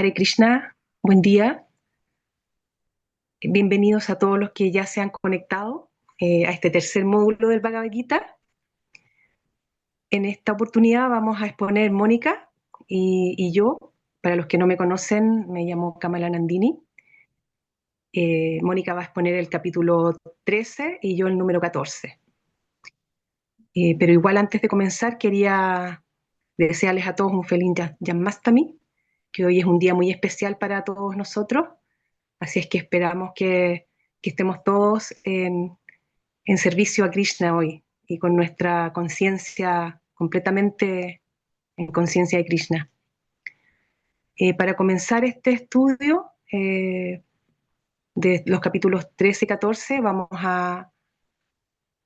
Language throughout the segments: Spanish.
Hare Krishna, buen día. Bienvenidos a todos los que ya se han conectado a este tercer módulo del Bhagavad Gita. En esta oportunidad vamos a exponer Mónica y yo. Para los que no me conocen, me llamo Kamala Nandini. Mónica va a exponer el capítulo 13 y yo el número 14. Pero igual antes de comenzar quería desearles a todos un feliz Janmastami, que hoy es un día muy especial para todos nosotros. Así es que esperamos que estemos todos en servicio a Krishna hoy y con nuestra conciencia completamente en conciencia de Krishna. Para comenzar este estudio de los capítulos 13 y 14 vamos a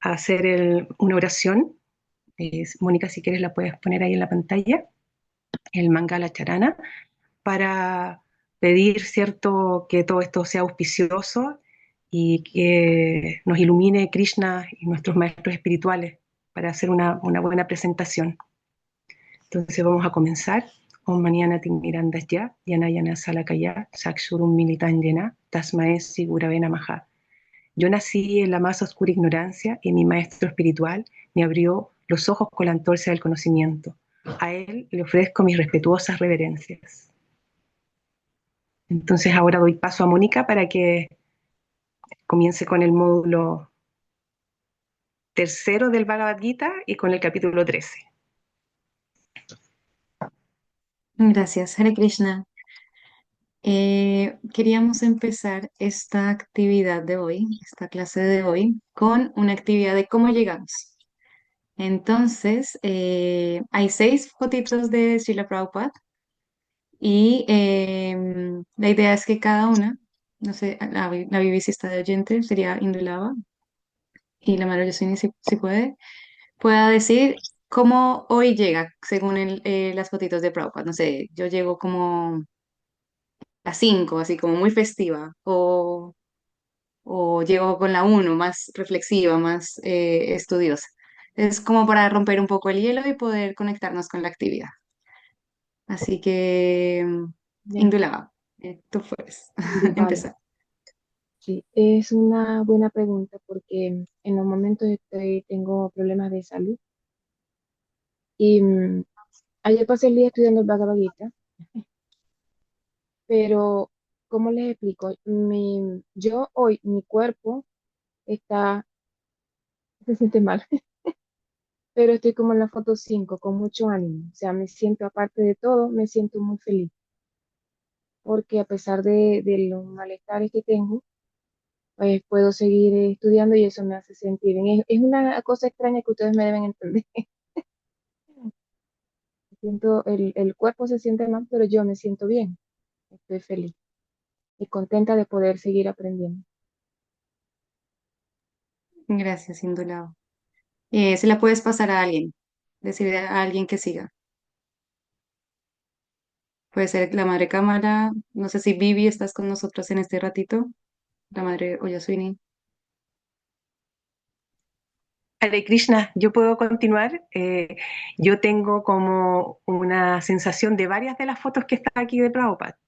hacer una oración. Mónica, si quieres la puedes poner ahí en la pantalla, el Mangala Charana, para pedir, ¿cierto?, que todo esto sea auspicioso y que nos ilumine Krishna y nuestros maestros espirituales para hacer una buena presentación. Entonces vamos a comenzar. Om Maniana Timirandasya, Yanayana Salakaya, Sakshurum Militan Yena, Tasmae Sigurave Namaha. Yo nací en la más oscura ignorancia y mi maestro espiritual me abrió los ojos con la antorcha del conocimiento. A él le ofrezco mis respetuosas reverencias. Entonces ahora doy paso a Mónica para que comience con el módulo tercero del Bhagavad Gita y con el capítulo 13. Gracias, Hare Krishna. Queríamos empezar esta actividad de hoy, esta clase de hoy, con una actividad de cómo llegamos. Entonces, hay 6 fotitos de Srila Prabhupada y la idea es que cada una, no sé, la Vivi si está de oyente, sería Indulava y la Madre Yasini si puede, pueda decir cómo hoy llega según las fotitos de Prabhupada. No sé, yo llego como la 5 así como muy festiva, o llego con la uno más reflexiva, más estudiosa. Es como para romper un poco el hielo y poder conectarnos con la actividad. Así que, Ya, Indulaba, tú puedes vale. empezar. Sí, es una buena pregunta porque en los momentos tengo problemas de salud y ayer pasé el día estudiando el Bhagavad Gita, pero ¿cómo les explico? Yo hoy, mi cuerpo está, se siente mal, pero estoy como en la foto 5 con mucho ánimo. O sea, me siento, aparte de todo, me siento muy feliz porque a pesar de los malestares que tengo, pues puedo seguir estudiando y eso me hace sentir bien. Es una cosa extraña que ustedes me deben entender. Siento, el cuerpo se siente mal, pero yo me siento bien. Estoy feliz y contenta de poder seguir aprendiendo. Gracias, Indulaba. Se la puedes pasar a alguien, decirle a alguien que siga. Puede ser la madre Cámara, no sé si Vivi estás con nosotros en este ratito, la madre Oyaswini. Hare Krishna, yo puedo continuar. Yo tengo como una sensación de varias de las fotos que están aquí de Prabhupada.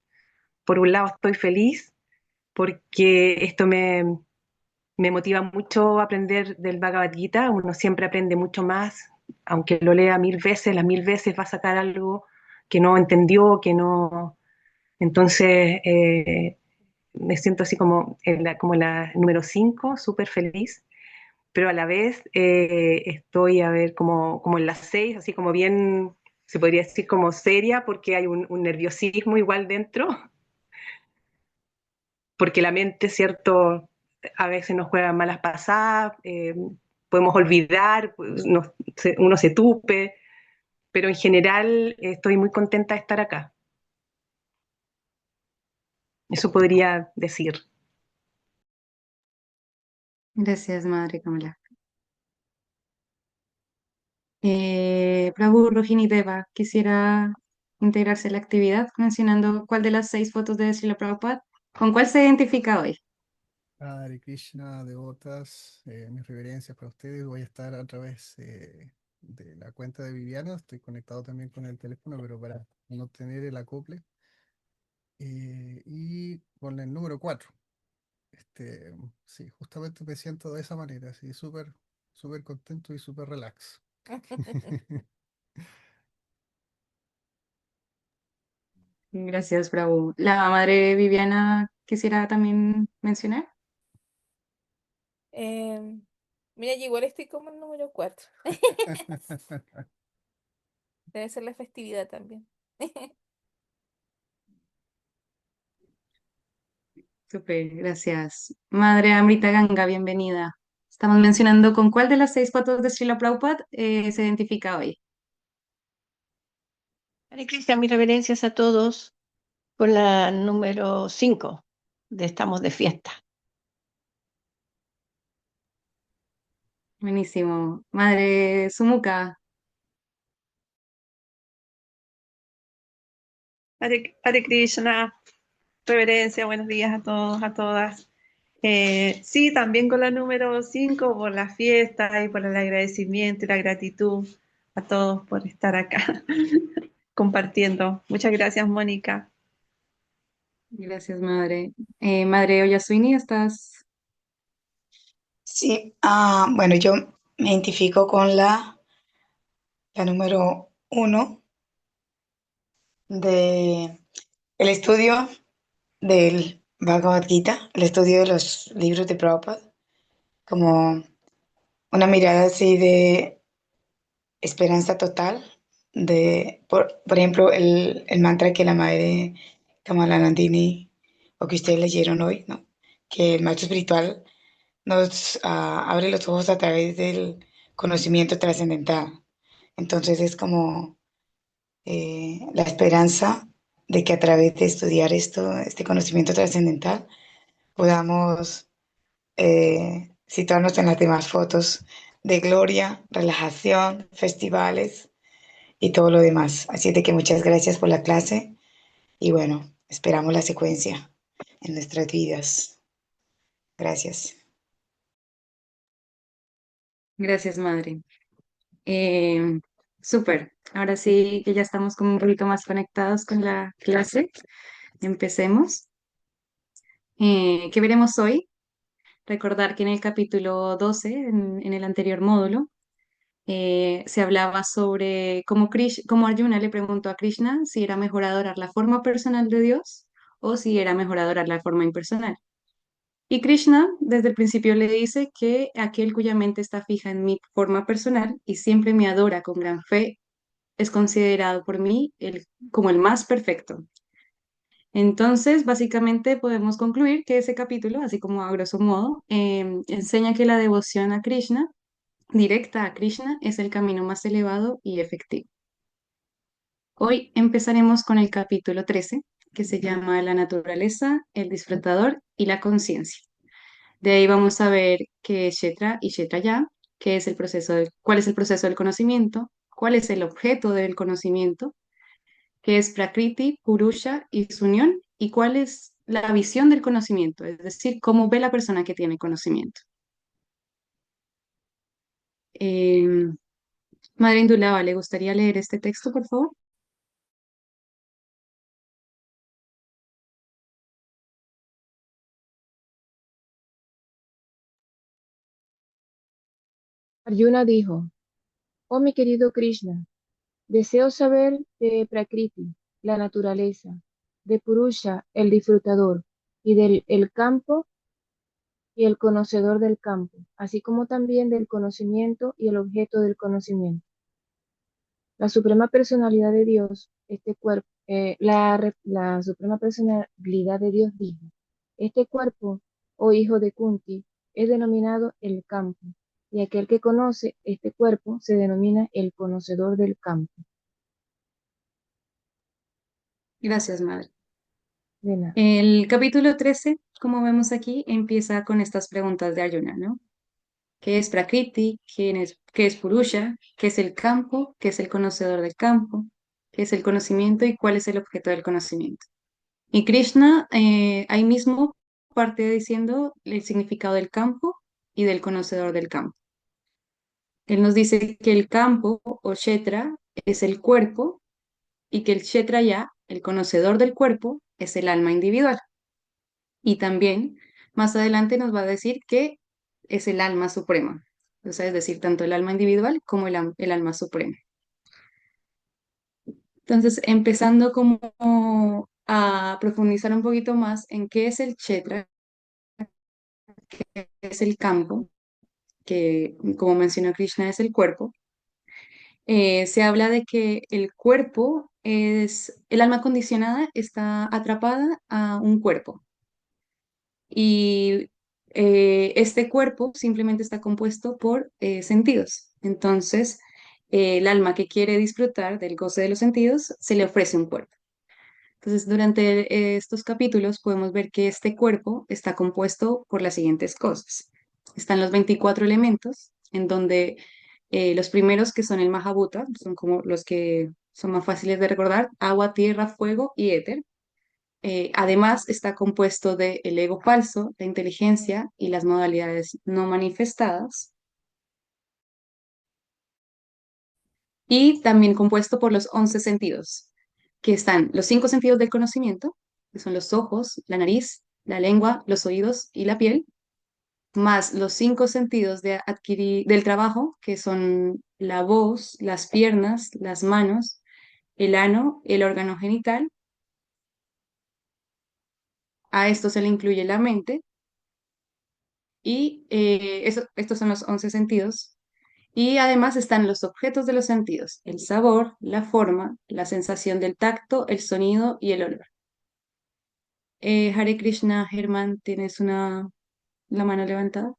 Por un lado estoy feliz porque esto me motiva mucho a aprender del Bhagavad Gita. Uno siempre aprende mucho más, aunque lo lea 1000 veces, las 1000 veces va a sacar algo que no entendió, que no. Entonces, me siento así como la número 5, súper feliz, pero a la vez estoy, a ver, como en las 6, así como bien, se podría decir como seria, porque hay un nerviosismo igual dentro, porque la mente, ¿cierto? A veces nos juega malas pasadas, podemos olvidar, pues, uno se tupe, pero en general estoy muy contenta de estar acá. Eso podría decir. Gracias, madre Kamala. Prabhu Rohini Deva quisiera integrarse a la actividad mencionando cuál de las 6 fotos de Srila Prabhupada, con cuál se identifica hoy. Hare Krishna, devotas, mis reverencias para ustedes. Voy a estar a través de la cuenta de Viviana. Estoy conectado también con el teléfono, pero para no tener el acople. y con el número 4. Sí, justamente me siento de esa manera, así, súper, súper contento y súper relax. Gracias, Bravo. La madre Viviana quisiera también mencionar. Em, Mira, yo igual estoy como el número 4. Debe ser la festividad también. Súper, gracias. Madre Amrita Ganga, bienvenida. Estamos mencionando con cuál de las 6 fotos de Srila Prabhupada se identifica hoy. Hare Krishna, mis reverencias a todos con la número 5 de Estamos de Fiesta. Buenísimo. Madre Sumuka, Hare Krishna, reverencia, buenos días a todos, a todas. Sí, también con la número 5 por la fiesta y por el agradecimiento y la gratitud a todos por estar acá compartiendo. Muchas gracias, Mónica. gracias, madre. Madre Oyaswini, ¿estás? Sí, bueno, yo me identifico con la número 1 de el estudio del Bhagavad Gita, el estudio de los libros de Prabhupada, como una mirada así de esperanza total, por ejemplo, el mantra que la madre Kamala Nandini o que ustedes leyeron hoy, ¿no? Que el maestro espiritual nos abre los ojos a través del conocimiento trascendental. Entonces es como la esperanza de que a través de estudiar esto, este conocimiento trascendental, podamos situarnos en las demás fotos de gloria, relajación, festivales y todo lo demás. Así de que muchas gracias por la clase y bueno, esperamos la secuencia en nuestras vidas. Gracias. Gracias, madre. Eh, Súper. Ahora sí que ya estamos como un poquito más conectados con la clase. Empecemos. ¿Qué veremos hoy? Recordar que en el capítulo 12, en el anterior módulo, se hablaba sobre cómo Arjuna le preguntó a Krishna si era mejor adorar la forma personal de Dios o si era mejor adorar la forma impersonal. Y Krishna desde el principio le dice que aquel cuya mente está fija en mi forma personal y siempre me adora con gran fe es considerado por mí como el más perfecto. Entonces, básicamente podemos concluir que ese capítulo, así como a grosso modo, enseña que la devoción a Krishna, directa a Krishna, es el camino más elevado y efectivo. Hoy empezaremos con el capítulo 13, que se llama La naturaleza, el disfrutador y la conciencia. De ahí vamos a ver qué es Kshetra y Kshetraya, cuál es el proceso del conocimiento, cuál es el objeto del conocimiento, qué es Prakriti, Purusha y su unión, y cuál es la visión del conocimiento, es decir, cómo ve la persona que tiene conocimiento. Eh, Madre Indulava, ¿le gustaría leer este texto, por favor? Arjuna dijo, oh mi querido Krishna, deseo saber de Prakriti, la naturaleza, de Purusha, el disfrutador, y del el campo y el conocedor del campo, así como también del conocimiento y el objeto del conocimiento. La suprema personalidad de Dios, este cuerpo, la suprema personalidad de Dios dijo, este cuerpo, oh hijo de Kunti, es denominado el campo, y aquel que conoce este cuerpo se denomina el conocedor del campo. Gracias, Madre. De nada. El capítulo 13, como vemos aquí, empieza con estas preguntas de Arjuna, ¿no? ¿Qué es Prakriti? ¿Qué es Purusha? ¿Qué es el campo? ¿Qué es el conocedor del campo? ¿Qué es el conocimiento? ¿Y cuál es el objeto del conocimiento? Y Krishna ahí mismo parte diciendo el significado del campo y del conocedor del campo. Él nos dice que el campo o Kshetra es el cuerpo y que el Kshetraya, el conocedor del cuerpo, es el alma individual. Y también más adelante nos va a decir que es el alma suprema. O sea, es decir, tanto el alma individual como el alma suprema. Entonces, empezando como a profundizar un poquito más en qué es el Kshetra, qué es el campo, que como mencionó Krishna es el cuerpo. Se habla de que el cuerpo es, el alma condicionada está atrapada a un cuerpo y este cuerpo simplemente está compuesto por sentidos. Entonces, el alma que quiere disfrutar del goce de los sentidos se le ofrece un cuerpo. Entonces, durante estos capítulos podemos ver que este cuerpo está compuesto por las siguientes cosas. Están los 24 elementos, en donde los primeros, que son el Mahabhuta, son como los que son más fáciles de recordar: agua, tierra, fuego y éter. Además, está compuesto del ego falso, la inteligencia y las modalidades no manifestadas. Y también compuesto por los 11 sentidos, que están los 5 sentidos del conocimiento, que son los ojos, la nariz, la lengua, los oídos y la piel, más los 5 sentidos del trabajo, que son la voz, las piernas, las manos, el ano, el órgano genital. A esto se le incluye la mente y estos son los 11 sentidos. Y además están los objetos de los sentidos: el sabor, la forma, la sensación del tacto, el sonido y el olor. Hare Krishna, Germán, ¿tienes la mano levantada?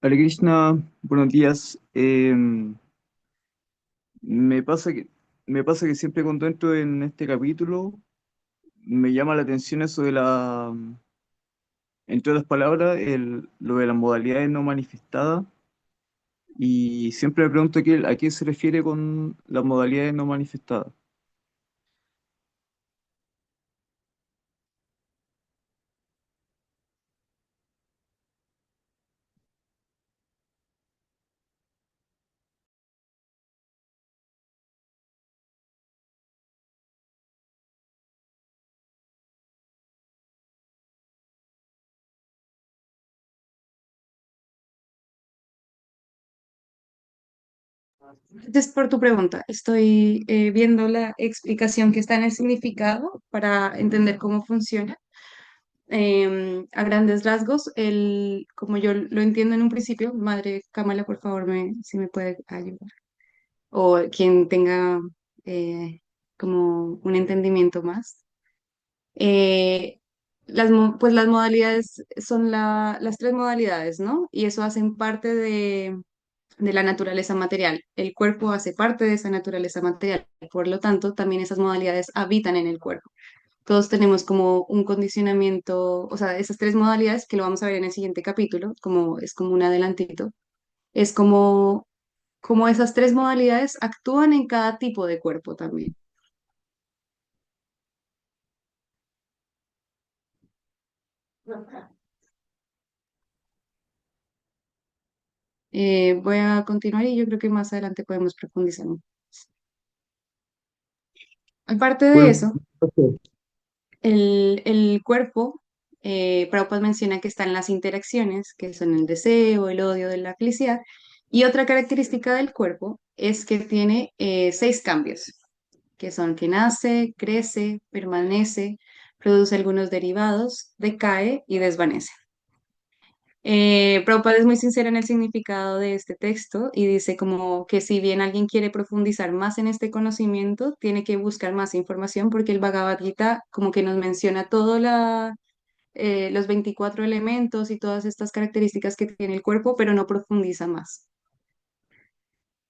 Hare Krishna, buenos días. Me pasa que, me pasa que siempre cuando entro en este capítulo me llama la atención eso de entre otras palabras, lo de las modalidades no manifestadas. Y siempre me pregunto a qué se refiere con las modalidades no manifestadas. Gracias por tu pregunta. Estoy viendo la explicación que está en el significado para entender cómo funciona. A grandes rasgos, como yo lo entiendo en un principio, Madre Kamala, por favor, si me puede ayudar. O quien tenga como un entendimiento más. Eh, pues las modalidades son las tres modalidades, ¿no? Y eso hacen parte de la naturaleza material. El cuerpo hace parte de esa naturaleza material. Por lo tanto, también esas modalidades habitan en el cuerpo. Todos tenemos como un condicionamiento, o sea, esas tres modalidades que lo vamos a ver en el siguiente capítulo, es como un adelantito, es como esas tres modalidades actúan en cada tipo de cuerpo también. Voy a continuar y yo creo que más adelante podemos profundizar un poco. Aparte de Bueno, eso, el cuerpo, Prabhupada menciona que están las interacciones, que son el deseo, el odio, de la felicidad. Y otra característica del cuerpo es que tiene 6 cambios, que son que nace, crece, permanece, produce algunos derivados, decae y desvanece. Prabhupada es muy sincero en el significado de este texto y dice como que si bien alguien quiere profundizar más en este conocimiento, tiene que buscar más información, porque el Bhagavad Gita como que nos menciona los 24 elementos y todas estas características que tiene el cuerpo, pero no profundiza más.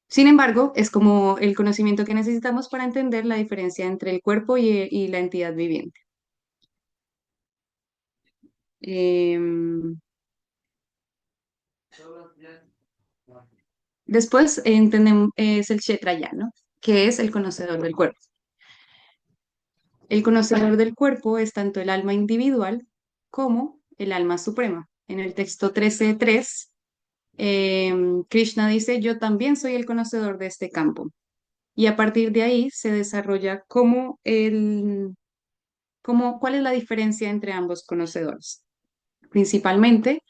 Sin embargo, es como el conocimiento que necesitamos para entender la diferencia entre el cuerpo y la entidad viviente. Em, Después entendemos, es el Kshetraya, que es el conocedor del cuerpo. El conocedor del cuerpo es tanto el alma individual como el alma suprema. En el texto 13.3, Krishna dice: yo también soy el conocedor de este campo. Y a partir de ahí se desarrolla cómo ¿Cuál es la diferencia entre ambos conocedores? Principalmente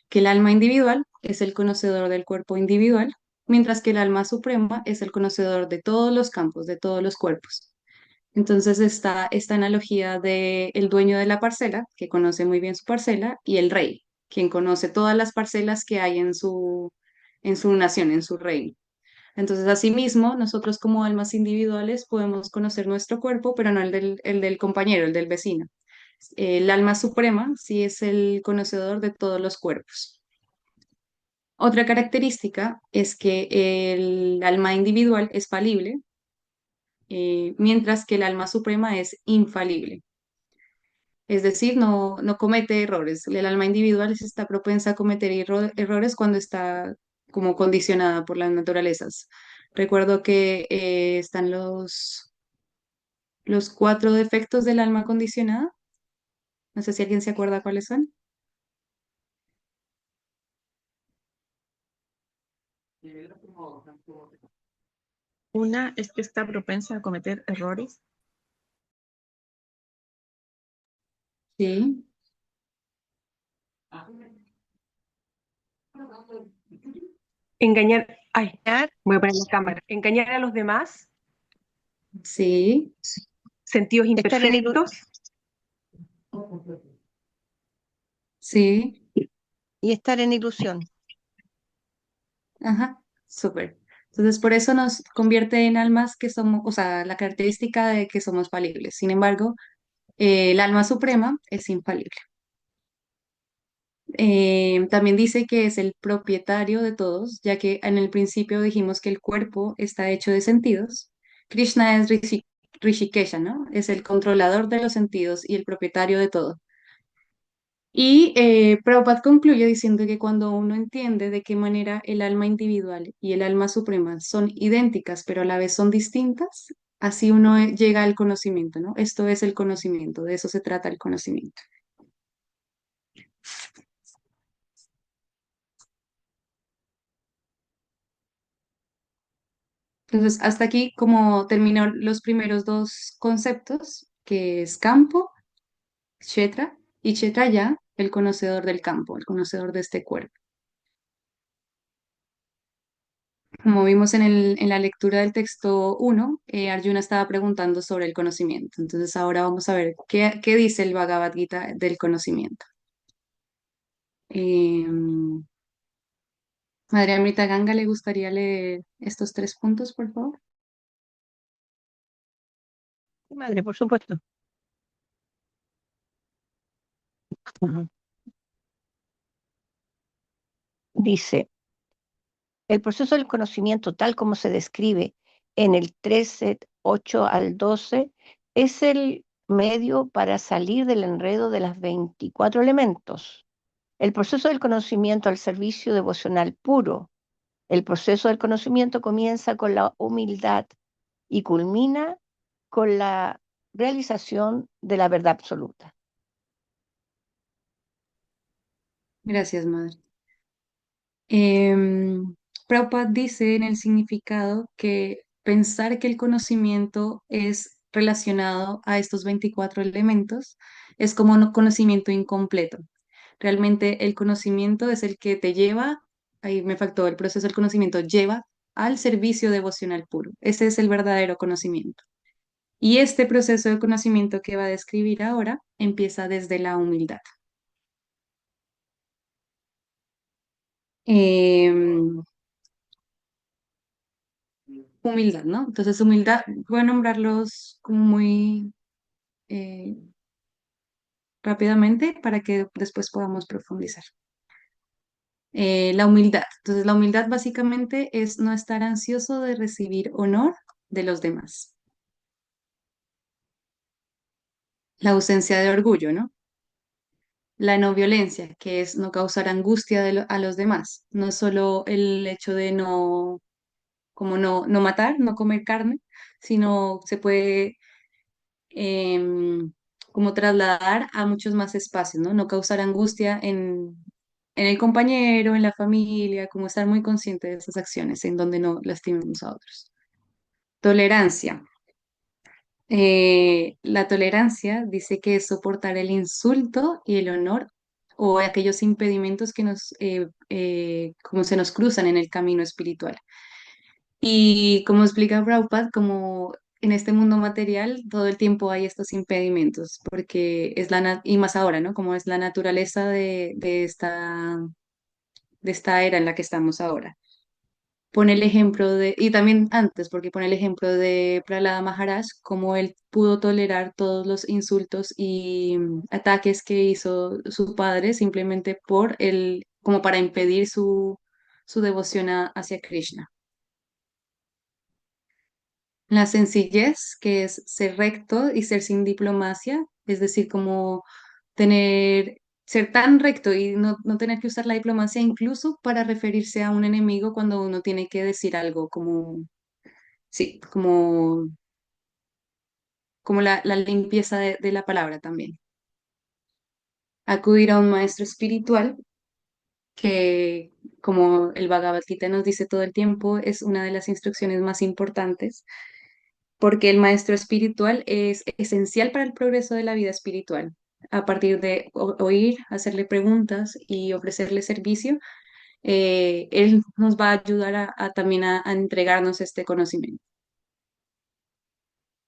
que el alma individual es el conocedor del cuerpo individual, mientras que el alma suprema es el conocedor de todos los campos, de todos los cuerpos. Entonces está esta analogía de el dueño de la parcela, que conoce muy bien su parcela, y el rey, quien conoce todas las parcelas que hay en su nación, en su reino. Entonces, asimismo, nosotros como almas individuales podemos conocer nuestro cuerpo, pero no el del compañero, el del vecino. El alma suprema sí es el conocedor de todos los cuerpos. Otra característica es que el alma individual es falible, mientras que el alma suprema es infalible. Es decir, no comete errores. El alma individual sí está propensa a cometer errores cuando está como condicionada por las naturalezas. Recuerdo que están los 4 defectos del alma condicionada. No sé si alguien se acuerda cuáles son. Una es que está propensa a cometer errores. Sí. Engañar, ay, voy a poner la cámara. Engañar a los demás, Sí. sentidos Estar en imperfectos, Sí. y estar en ilusión. Ajá. Súper. Entonces, por eso nos convierte en almas que somos, o sea, la característica de que somos falibles. Sin embargo, el alma suprema es infalible. También dice que es el propietario de todos, ya que en el principio dijimos que el cuerpo está hecho de sentidos. Krishna es Rishikesha, ¿no? Es el controlador de los sentidos y el propietario de todo. Y Prabhupada concluye diciendo que cuando uno entiende de qué manera el alma individual y el alma suprema son idénticas, pero a la vez son distintas, así uno llega al conocimiento, ¿no? Esto es el conocimiento, de eso se trata el conocimiento. Entonces, hasta aquí, como terminó los primeros 2 conceptos, que es campo, Kshetra, y Kshetraya, el conocedor del campo, el conocedor de este cuerpo. Como vimos en la lectura del texto 1, Arjuna estaba preguntando sobre el conocimiento. Entonces, ahora vamos a ver qué dice el Bhagavad Gita del conocimiento. Madre Amrita Ganga, ¿le gustaría leer estos 3 puntos, por favor? Sí, madre, por supuesto. Ujú. Dice, el proceso del conocimiento tal como se describe en el 13:8 al 12 es el medio para salir del enredo de las 24 elementos. El proceso del conocimiento al servicio devocional puro. El proceso del conocimiento comienza con la humildad y culmina con la realización de la verdad absoluta. Gracias, madre. Prabhupada dice en el significado que pensar que el conocimiento es relacionado a estos 24 elementos es como un conocimiento incompleto. Realmente el conocimiento es el que te lleva, ahí me faltó, el proceso del conocimiento lleva al servicio devocional puro. Ese es el verdadero conocimiento. Y este proceso de conocimiento que va a describir ahora empieza desde la humildad. Em, Humildad, ¿no? Entonces, humildad, voy a nombrarlos como muy eh, rápidamente para que después podamos profundizar. La humildad. Entonces, la humildad básicamente es no estar ansioso de recibir honor de los demás. La ausencia de orgullo, ¿no? La no violencia, que es no causar angustia a los demás. No es solo el hecho de como no matar, no comer carne, sino se puede em, como trasladar a muchos más espacios, ¿no? No causar angustia en el compañero, en la familia, como estar muy consciente de esas acciones en donde no lastimemos a otros. Tolerancia. La tolerancia dice que es soportar el insulto y el honor o aquellos impedimentos que como se nos cruzan en el camino espiritual. Y como explica Prabhupada, como en este mundo material todo el tiempo hay estos impedimentos, porque y más ahora, ¿no? Como es la naturaleza de esta era en la que estamos ahora. Pone el ejemplo y también antes, porque pone el ejemplo de Prahlada Maharaj, cómo él pudo tolerar todos los insultos y ataques que hizo su padre simplemente como para impedir su devoción hacia Krishna. La sencillez, que es ser recto y ser sin diplomacia, es decir, como ser tan recto y no tener que usar la diplomacia incluso para referirse a un enemigo cuando uno tiene que decir algo como, sí, como la limpieza de la palabra también. Acudir a un maestro espiritual que, como el Bhagavad Gita nos dice todo el tiempo, es una de las instrucciones más importantes porque el maestro espiritual es esencial para el progreso de la vida espiritual. A partir de oír, hacerle preguntas y ofrecerle servicio, él nos va a ayudar también a entregarnos este conocimiento.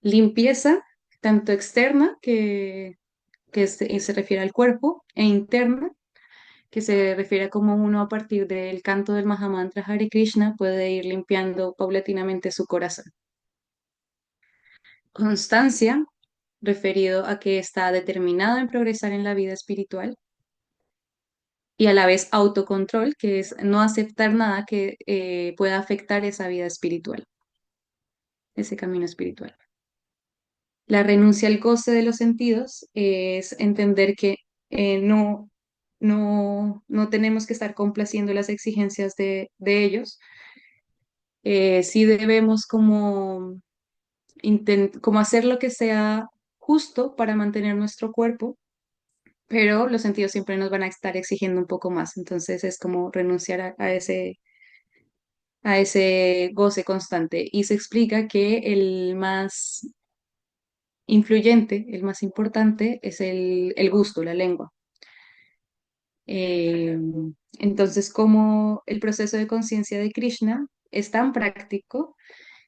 Limpieza, tanto externa, que se refiere al cuerpo, e interna, que se refiere a cómo uno a partir del canto del Mahamantra Hare Krishna puede ir limpiando paulatinamente su corazón. Constancia, referido a que está determinado en progresar en la vida espiritual, y a la vez autocontrol, que es no aceptar nada que pueda afectar esa vida espiritual, ese camino espiritual. La renuncia al goce de los sentidos es entender que no tenemos que estar complaciendo las exigencias de ellos. Sí debemos como hacer lo que sea justo para mantener nuestro cuerpo, pero los sentidos siempre nos van a estar exigiendo un poco más. Entonces es como renunciar a ese goce constante. Y se explica que el más influyente, el más importante, es el gusto, la lengua. Eh, entonces, como el proceso de conciencia de Krishna es tan práctico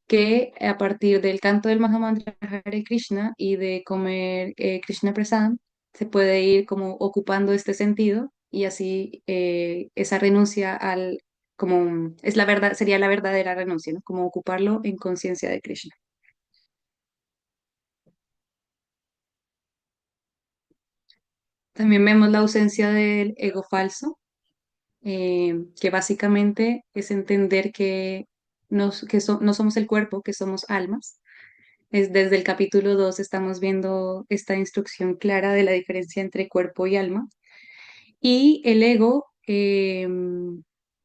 que a partir del canto del Mahamantra Hare Krishna y de comer Krishna Prasadam, se puede ir como ocupando este sentido y así esa renuncia es la verdad, sería la verdadera renuncia, ¿no? Como ocuparlo en conciencia de Krishna. También vemos la ausencia del ego falso, que básicamente es entender que, no somos el cuerpo, que somos almas. Desde el capítulo 2 estamos viendo esta instrucción clara de la diferencia entre cuerpo y alma. Y el ego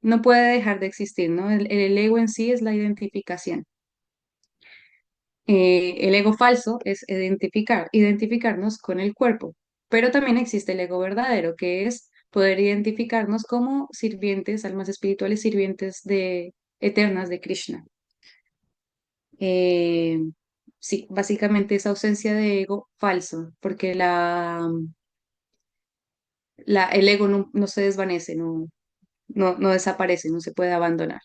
no puede dejar de existir, ¿no? El ego en sí es la identificación. El ego falso es identificarnos con el cuerpo, pero también existe el ego verdadero, que es poder identificarnos como sirvientes, almas espirituales sirvientes eternas de Krishna. Eh, sí, básicamente esa ausencia de ego falso, porque el ego no se desvanece, no desaparece, no se puede abandonar.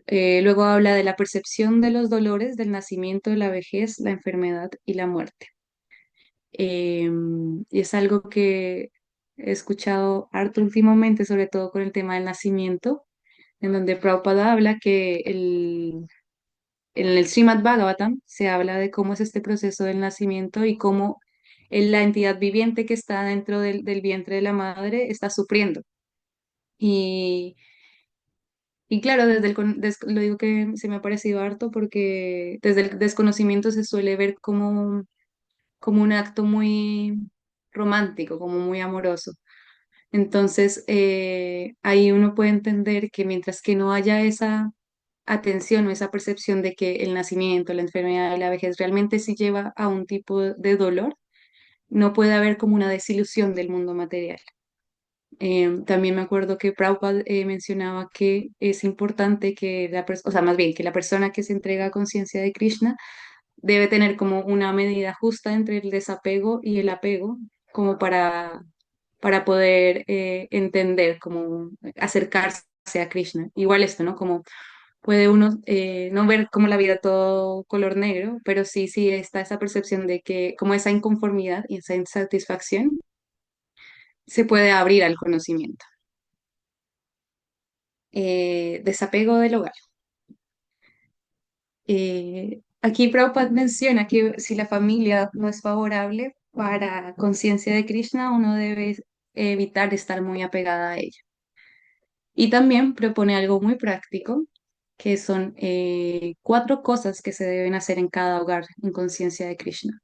Luego habla de la percepción de los dolores del nacimiento, la vejez, la enfermedad y la muerte. Y es algo que he escuchado harto últimamente, sobre todo con el tema del nacimiento, en donde Prabhupada habla que en el Srimad Bhagavatam se habla de cómo es este proceso del nacimiento y cómo la entidad viviente que está dentro del vientre de la madre está sufriendo. Y, y claro, lo digo que se me ha parecido harto porque desde el desconocimiento se suele ver como un acto muy romántico, como muy amoroso. Entonces, ahí uno puede entender que mientras que no haya esa atención o esa percepción de que el nacimiento, la enfermedad y la vejez realmente sí lleva a un tipo de dolor, no puede haber como una desilusión del mundo material. También me acuerdo que Prabhupada mencionaba que es importante que la persona, o sea, más bien que la persona que se entrega a conciencia de Krishna debe tener como una medida justa entre el desapego y el apego, como para poder entender, como acercarse a Krishna. Igual esto, ¿no? Como puede uno no ver como la vida todo color negro, pero sí, sí está esa percepción de que como esa inconformidad y esa insatisfacción se puede abrir al conocimiento. Desapego del hogar. Aquí Prabhupada menciona que si la familia no es favorable para conciencia de Krishna, uno debe evitar estar muy apegada a ella. Y también propone algo muy práctico, que son 4 cosas que se deben hacer en cada hogar en conciencia de Krishna.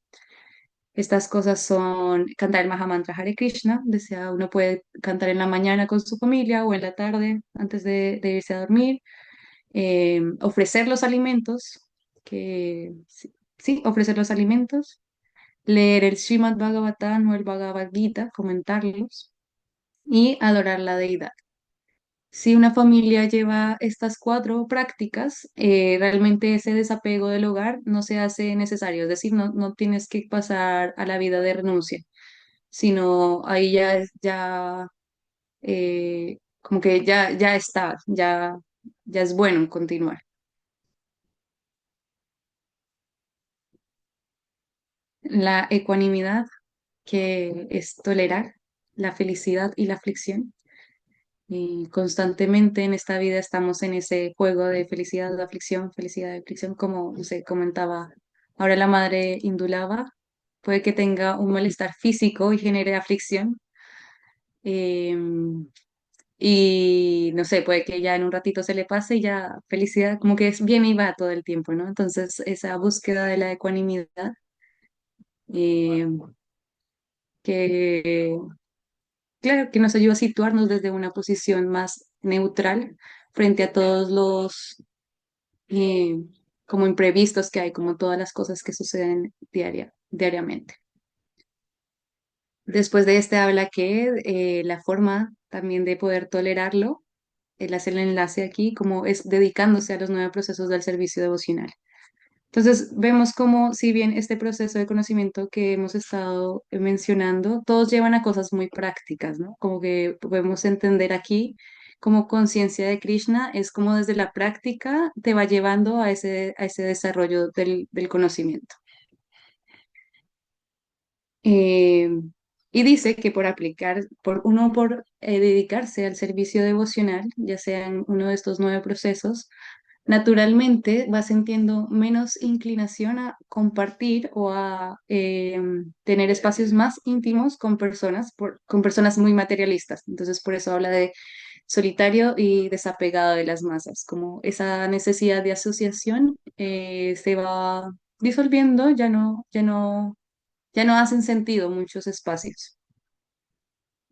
Estas cosas son cantar el Mahamantra Hare Krishna, desea uno puede cantar en la mañana con su familia o en la tarde antes de irse a dormir, ofrecer los alimentos, que sí, sí, ofrecer los alimentos, leer el Srimad Bhagavatam o el Bhagavad Gita, comentarlos y adorar la deidad. Si una familia lleva estas 4 prácticas, realmente ese desapego del hogar no se hace necesario, es decir, no tienes que pasar a la vida de renuncia, sino ahí ya como que ya está, ya es bueno continuar. La ecuanimidad, que es tolerar la felicidad y la aflicción. Y constantemente en esta vida estamos en ese juego de felicidad de aflicción, como se comentaba. Ahora la madre Indulava puede que tenga un malestar físico y genere aflicción. Y no sé, puede que ya en un ratito se le pase y ya felicidad, como que es bien y va todo el tiempo, ¿no? Entonces, esa búsqueda de la ecuanimidad, eh, que claro, que nos ayuda a situarnos desde una posición más neutral frente a todos los eh, como imprevistos que hay, como todas las cosas que suceden diariamente. Después de este habla que la forma también de poder tolerarlo, él hace el enlace aquí, como es dedicándose a los 9 procesos del servicio devocional. Entonces, vemos como si bien este proceso de conocimiento que hemos estado mencionando, todos llevan a cosas muy prácticas, ¿no? Como que podemos entender aquí como conciencia de Krishna es como desde la práctica te va llevando a ese desarrollo del conocimiento. Eh, y dice que por dedicarse al servicio devocional, ya sea en uno de estos 9 procesos, naturalmente vas sintiendo menos inclinación a compartir o a tener espacios más íntimos con personas, con personas muy materialistas. Entonces, por eso habla de solitario y desapegado de las masas, como esa necesidad de asociación se va disolviendo, ya no hacen sentido muchos espacios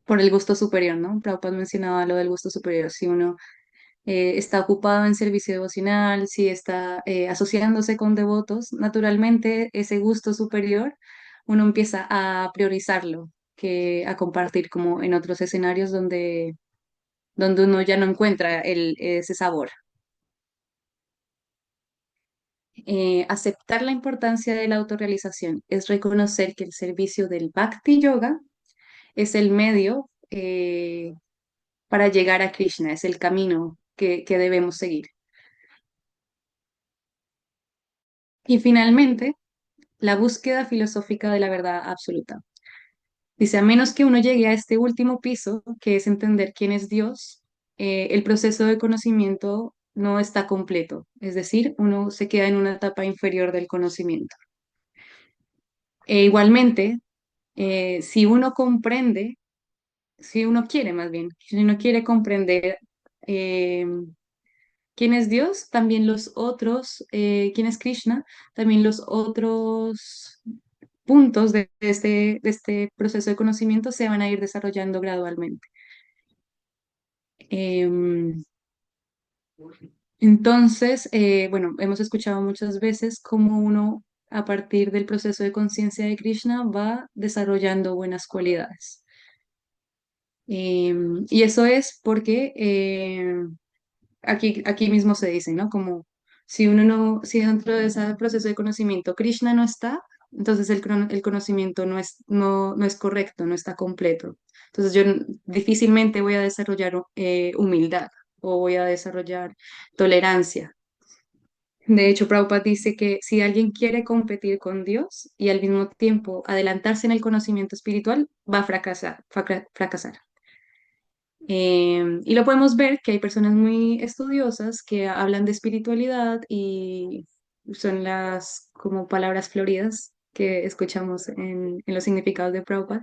por el gusto superior, ¿no? Prabhupada mencionaba lo del gusto superior. Si uno está ocupado en servicio devocional, si está asociándose con devotos, naturalmente ese gusto superior uno empieza a priorizarlo que a compartir como en otros escenarios donde uno ya no encuentra ese sabor. Aceptar la importancia de la autorrealización es reconocer que el servicio del Bhakti Yoga es el medio para llegar a Krishna, es el camino que debemos seguir. Y finalmente, la búsqueda filosófica de la verdad absoluta. Dice, a menos que uno llegue a este último piso, que es entender quién es Dios, el proceso de conocimiento no está completo. Es decir, uno se queda en una etapa inferior del conocimiento. Igualmente, si uno comprende, si uno quiere más bien, si uno quiere comprender eh, quién es Dios, también los otros, quién es Krishna, también los otros puntos de este proceso de conocimiento se van a ir desarrollando gradualmente. Em, entonces, bueno, hemos escuchado muchas veces cómo uno, a partir del proceso de conciencia de Krishna, va desarrollando buenas cualidades. Y eso es porque aquí mismo se dice, ¿no? Como si uno no, si dentro de ese proceso de conocimiento Krishna no está, entonces el conocimiento no es correcto, no está completo. Entonces yo difícilmente voy a desarrollar humildad o voy a desarrollar tolerancia. De hecho, Prabhupada dice que si alguien quiere competir con Dios y al mismo tiempo adelantarse en el conocimiento espiritual, va a fracasar. Y lo podemos ver que hay personas muy estudiosas que hablan de espiritualidad y son las como palabras floridas que escuchamos en los significados de Prabhupada,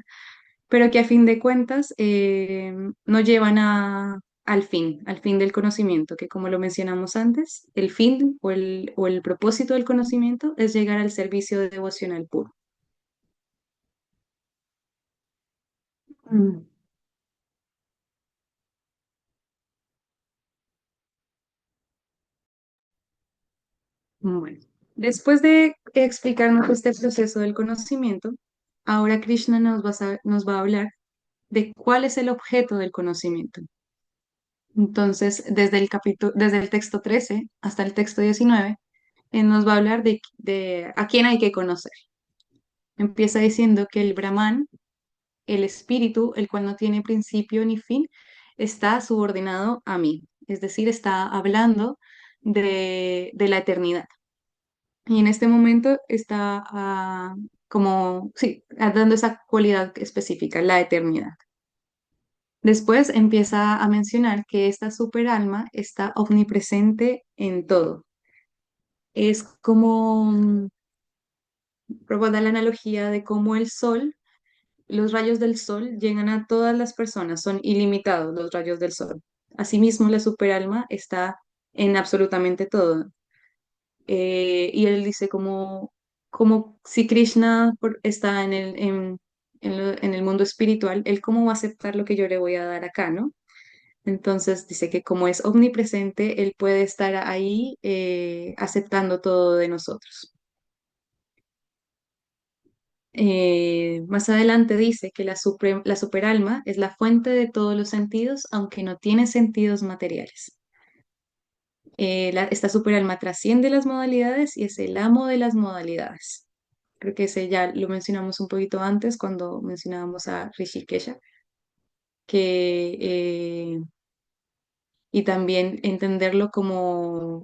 pero que a fin de cuentas no llevan al fin del conocimiento, que como lo mencionamos antes, el fin o el propósito del conocimiento es llegar al servicio devocional puro. Mm. Bueno, después de explicarnos este proceso del conocimiento, ahora Krishna nos va a hablar de cuál es el objeto del conocimiento. Entonces, desde el texto 13 hasta el texto 19, él nos va a hablar de a quién hay que conocer. Empieza diciendo que el Brahman, el espíritu, el cual no tiene principio ni fin, está subordinado a mí. Es decir, está hablando de la eternidad. Y en este momento está como, sí, dando esa cualidad específica, la eternidad. Después empieza a mencionar que esta superalma está omnipresente en todo. Es como, da la analogía de cómo el sol, los rayos del sol llegan a todas las personas, son ilimitados los rayos del sol. Asimismo, la superalma está en absolutamente todo. Y él dice como si Krishna está en el mundo espiritual, él cómo va a aceptar lo que yo le voy a dar acá, ¿no? Entonces dice que como es omnipresente, él puede estar ahí aceptando todo de nosotros. Más adelante dice que la superalma es la fuente de todos los sentidos, aunque no tiene sentidos materiales. Esta superalma trasciende las modalidades y es el amo de las modalidades. Creo que ese ya lo mencionamos un poquito antes cuando mencionábamos a Rishikesha, que, y también entenderlo como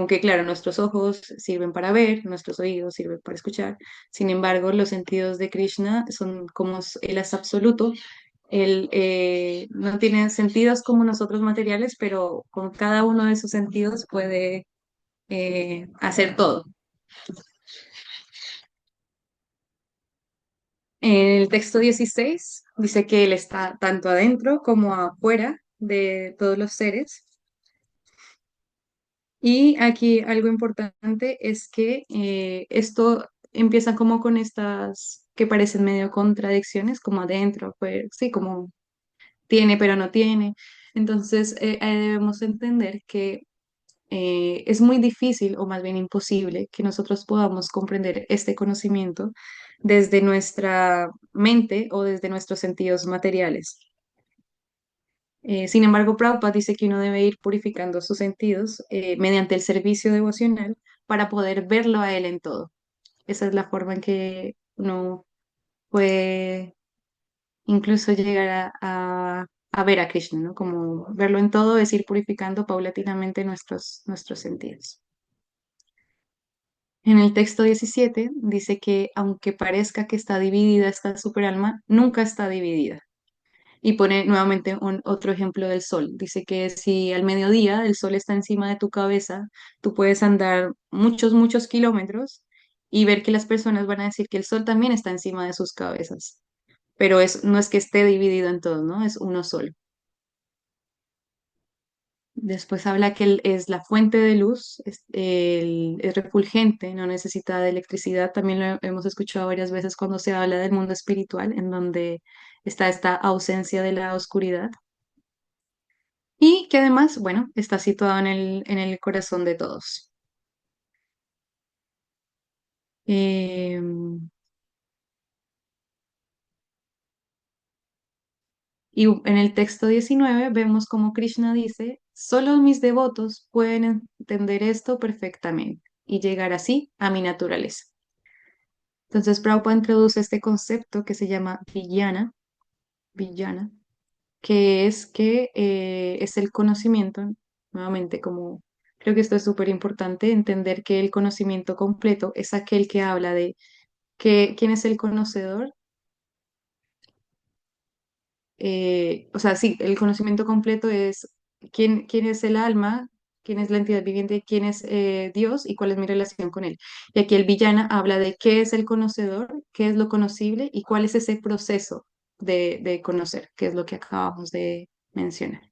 que, claro, nuestros ojos sirven para ver, nuestros oídos sirven para escuchar. Sin embargo, los sentidos de Krishna son como él es absoluto. Él no tiene sentidos como nosotros materiales, pero con cada uno de sus sentidos puede hacer todo. En el texto 16 dice que él está tanto adentro como afuera de todos los seres. Y aquí algo importante es que esto empieza como con estas que parecen medio contradicciones, como adentro, pues sí, como tiene pero no tiene. Entonces debemos entender que es muy difícil o más bien imposible que nosotros podamos comprender este conocimiento desde nuestra mente o desde nuestros sentidos materiales. Sin embargo, Prabhupada dice que uno debe ir purificando sus sentidos mediante el servicio devocional para poder verlo a él en todo. Esa es la forma en que uno puede incluso llegar a ver a Krishna, ¿no? Como verlo en todo es ir purificando paulatinamente nuestros sentidos. En el texto 17 dice que aunque parezca que está dividida esta superalma, nunca está dividida. Y pone nuevamente otro ejemplo del sol. Dice que si al mediodía el sol está encima de tu cabeza, tú puedes andar muchos kilómetros y ver que las personas van a decir que el sol también está encima de sus cabezas. Pero no es que esté dividido en todo, ¿no? Es uno solo. Después habla que él es la fuente de luz, es refulgente, no necesita de electricidad. También lo hemos escuchado varias veces cuando se habla del mundo espiritual, en donde está esta ausencia de la oscuridad. Y que además, bueno, está situado en el corazón de todos. Eh, Y en el texto 19 vemos como Krishna dice, solo mis devotos pueden entender esto perfectamente y llegar así a mi naturaleza. Entonces Prabhupada introduce este concepto que se llama vijnana, que es el conocimiento, nuevamente como creo que esto es súper importante, entender que el conocimiento completo es aquel que habla de quién es el conocedor. O sea, sí, el conocimiento completo es quién es el alma, quién es la entidad viviente, quién es Dios y cuál es mi relación con él. Y aquí el villana habla de qué es el conocedor, qué es lo conocible y cuál es ese proceso de conocer, que es lo que acabamos de mencionar.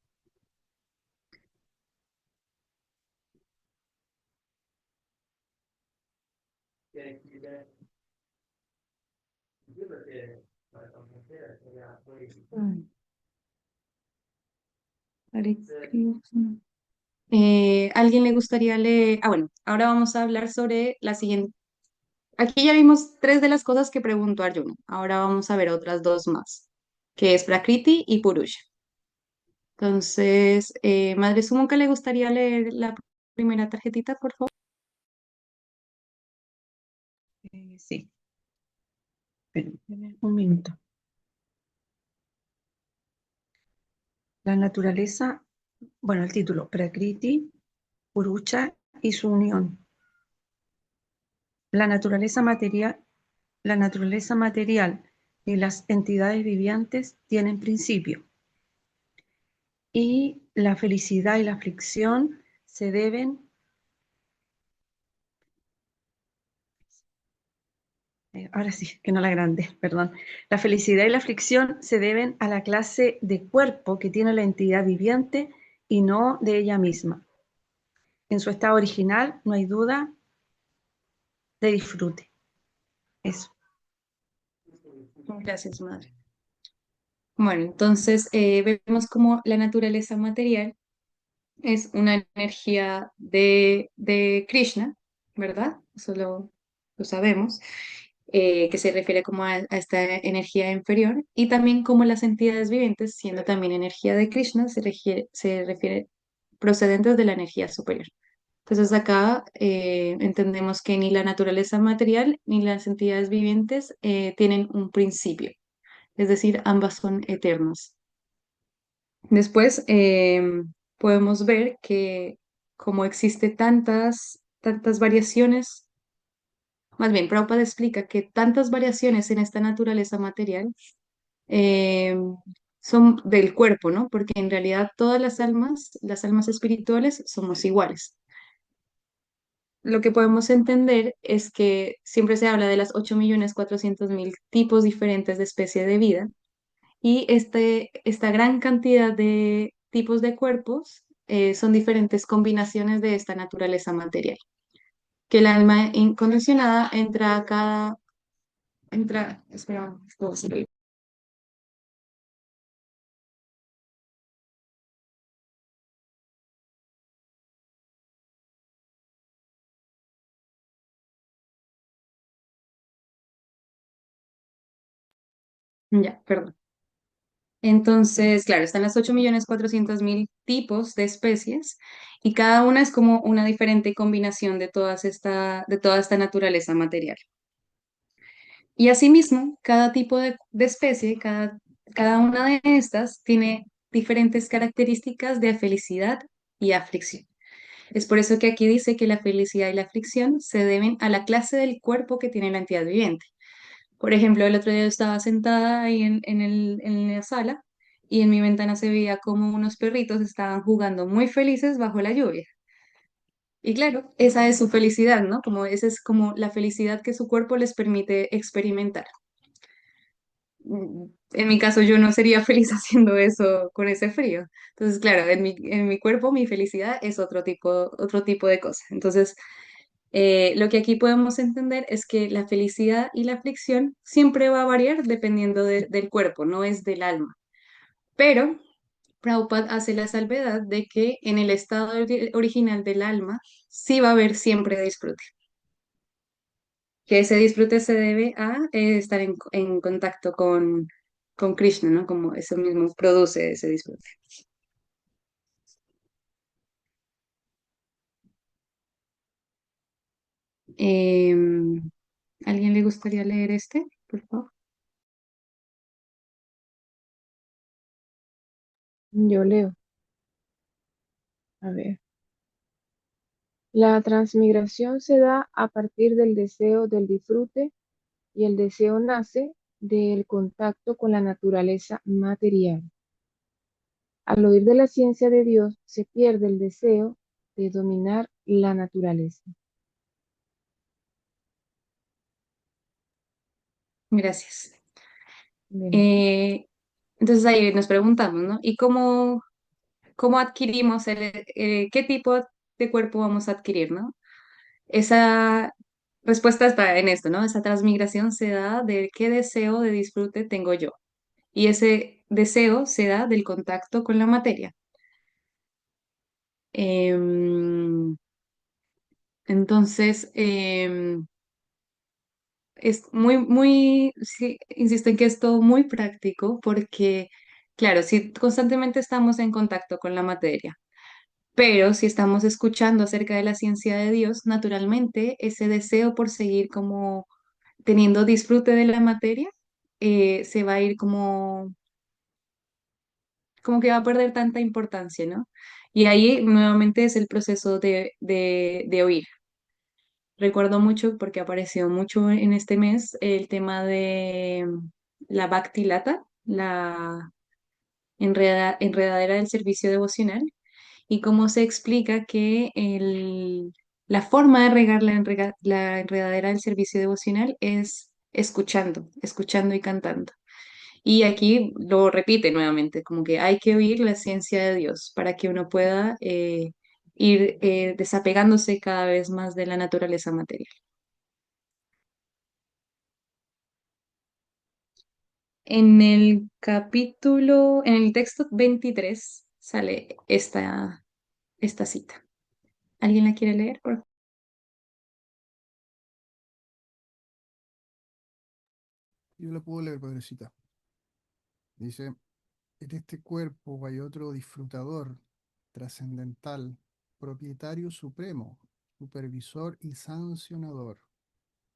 Mm. Hare Krishna. ¿Alguien le gustaría leer? Ah, bueno, ahora vamos a hablar sobre la siguiente. Aquí ya vimos tres de las cosas que preguntó Arjuna. Ahora vamos a ver otras dos más, que es Prakriti y Purusha. Entonces, Madre Sumonka, ¿le gustaría leer la primera tarjetita, por favor? Sí, espérenme un minuto. La naturaleza, bueno, el título, Prakriti, Purusha y su unión. La naturaleza material, la naturaleza material y las entidades vivientes tienen principio, y la felicidad y la aflicción se deben, ahora sí, que no la grande, perdón. La felicidad y la aflicción se deben a la clase de cuerpo que tiene la entidad viviente y no de ella misma. En su estado original no hay duda de disfrute. Eso. Gracias, Madre. Bueno, entonces vemos como la naturaleza material es una energía de Krishna, ¿verdad? Eso lo sabemos, que se refiere como a esta energía inferior y también como las entidades vivientes, siendo también energía de Krishna, se refiere procedentes de la energía superior. Entonces acá entendemos que ni la naturaleza material ni las entidades vivientes tienen un principio, es decir, ambas son eternas. Después podemos ver que como existe tantas variaciones, más bien Prabhupada explica que tantas variaciones en esta naturaleza material eh, son del cuerpo, ¿no? Porque en realidad todas las almas espirituales, somos iguales. Lo que podemos entender es que siempre se habla de las 8.400.000 tipos diferentes de especie de vida y esta gran cantidad de tipos de cuerpos son diferentes combinaciones de esta naturaleza material. Que el alma incondicionada espera, ya, perdón. Entonces, claro, están las 8.400.000 tipos de especies y cada una es como una diferente combinación de toda esta naturaleza material. Y asimismo, cada tipo de especie, cada una de estas tiene diferentes características de felicidad y aflicción. Es por eso que aquí dice que la felicidad y la aflicción se deben a la clase del cuerpo que tiene la entidad viviente. Por ejemplo, el otro día yo estaba sentada ahí en la sala y en mi ventana se veía como unos perritos estaban jugando muy felices bajo la lluvia. Y claro, esa es su felicidad, ¿no? Como esa es como la felicidad que su cuerpo les permite experimentar. En mi caso yo no sería feliz haciendo eso con ese frío. Entonces, claro, en mi cuerpo mi felicidad es otro tipo de cosa. Entonces, lo que aquí podemos entender es que la felicidad y la aflicción siempre va a variar dependiendo del cuerpo, no es del alma. Pero Prabhupada hace la salvedad de que en el estado original del alma sí va a haber siempre disfrute. Que ese disfrute se debe a estar en contacto con Krishna, ¿no? Como eso mismo produce ese disfrute. Em, ¿Alguien le gustaría leer este, por favor? Yo leo. A ver. La transmigración se da a partir del deseo del disfrute y el deseo nace del contacto con la naturaleza material. Al oír de la ciencia de Dios se pierde el deseo de dominar la naturaleza. Gracias. Bien. Entonces ahí nos preguntamos, ¿no? ¿Y cómo adquirimos qué tipo de cuerpo vamos a adquirir, ¿no? Esa respuesta está en esto, ¿no? Esa transmigración se da de qué deseo de disfrute tengo yo. Y ese deseo se da del contacto con la materia. Em, entonces, es sí, insisto en que es todo muy práctico porque, claro, si constantemente estamos en contacto con la materia, pero si estamos escuchando acerca de la ciencia de Dios, naturalmente ese deseo por seguir como teniendo disfrute de la materia, se va a ir como que va a perder tanta importancia, ¿no? Y ahí nuevamente es el proceso de oír. Recuerdo mucho porque apareció mucho en este mes el tema de la Bhakti Lata, la enredadera del servicio devocional, y cómo se explica que la forma de regar la enredadera del servicio devocional es escuchando y cantando. Y aquí lo repite nuevamente, como que hay que oír la ciencia de Dios para que uno pueda ir desapegándose cada vez más de la naturaleza material. En el texto 23 sale esta cita. ¿Alguien la quiere leer? Por favor? Yo la puedo leer, padrecita. Dice, en este cuerpo hay otro disfrutador, trascendental, propietario supremo, supervisor y sancionador.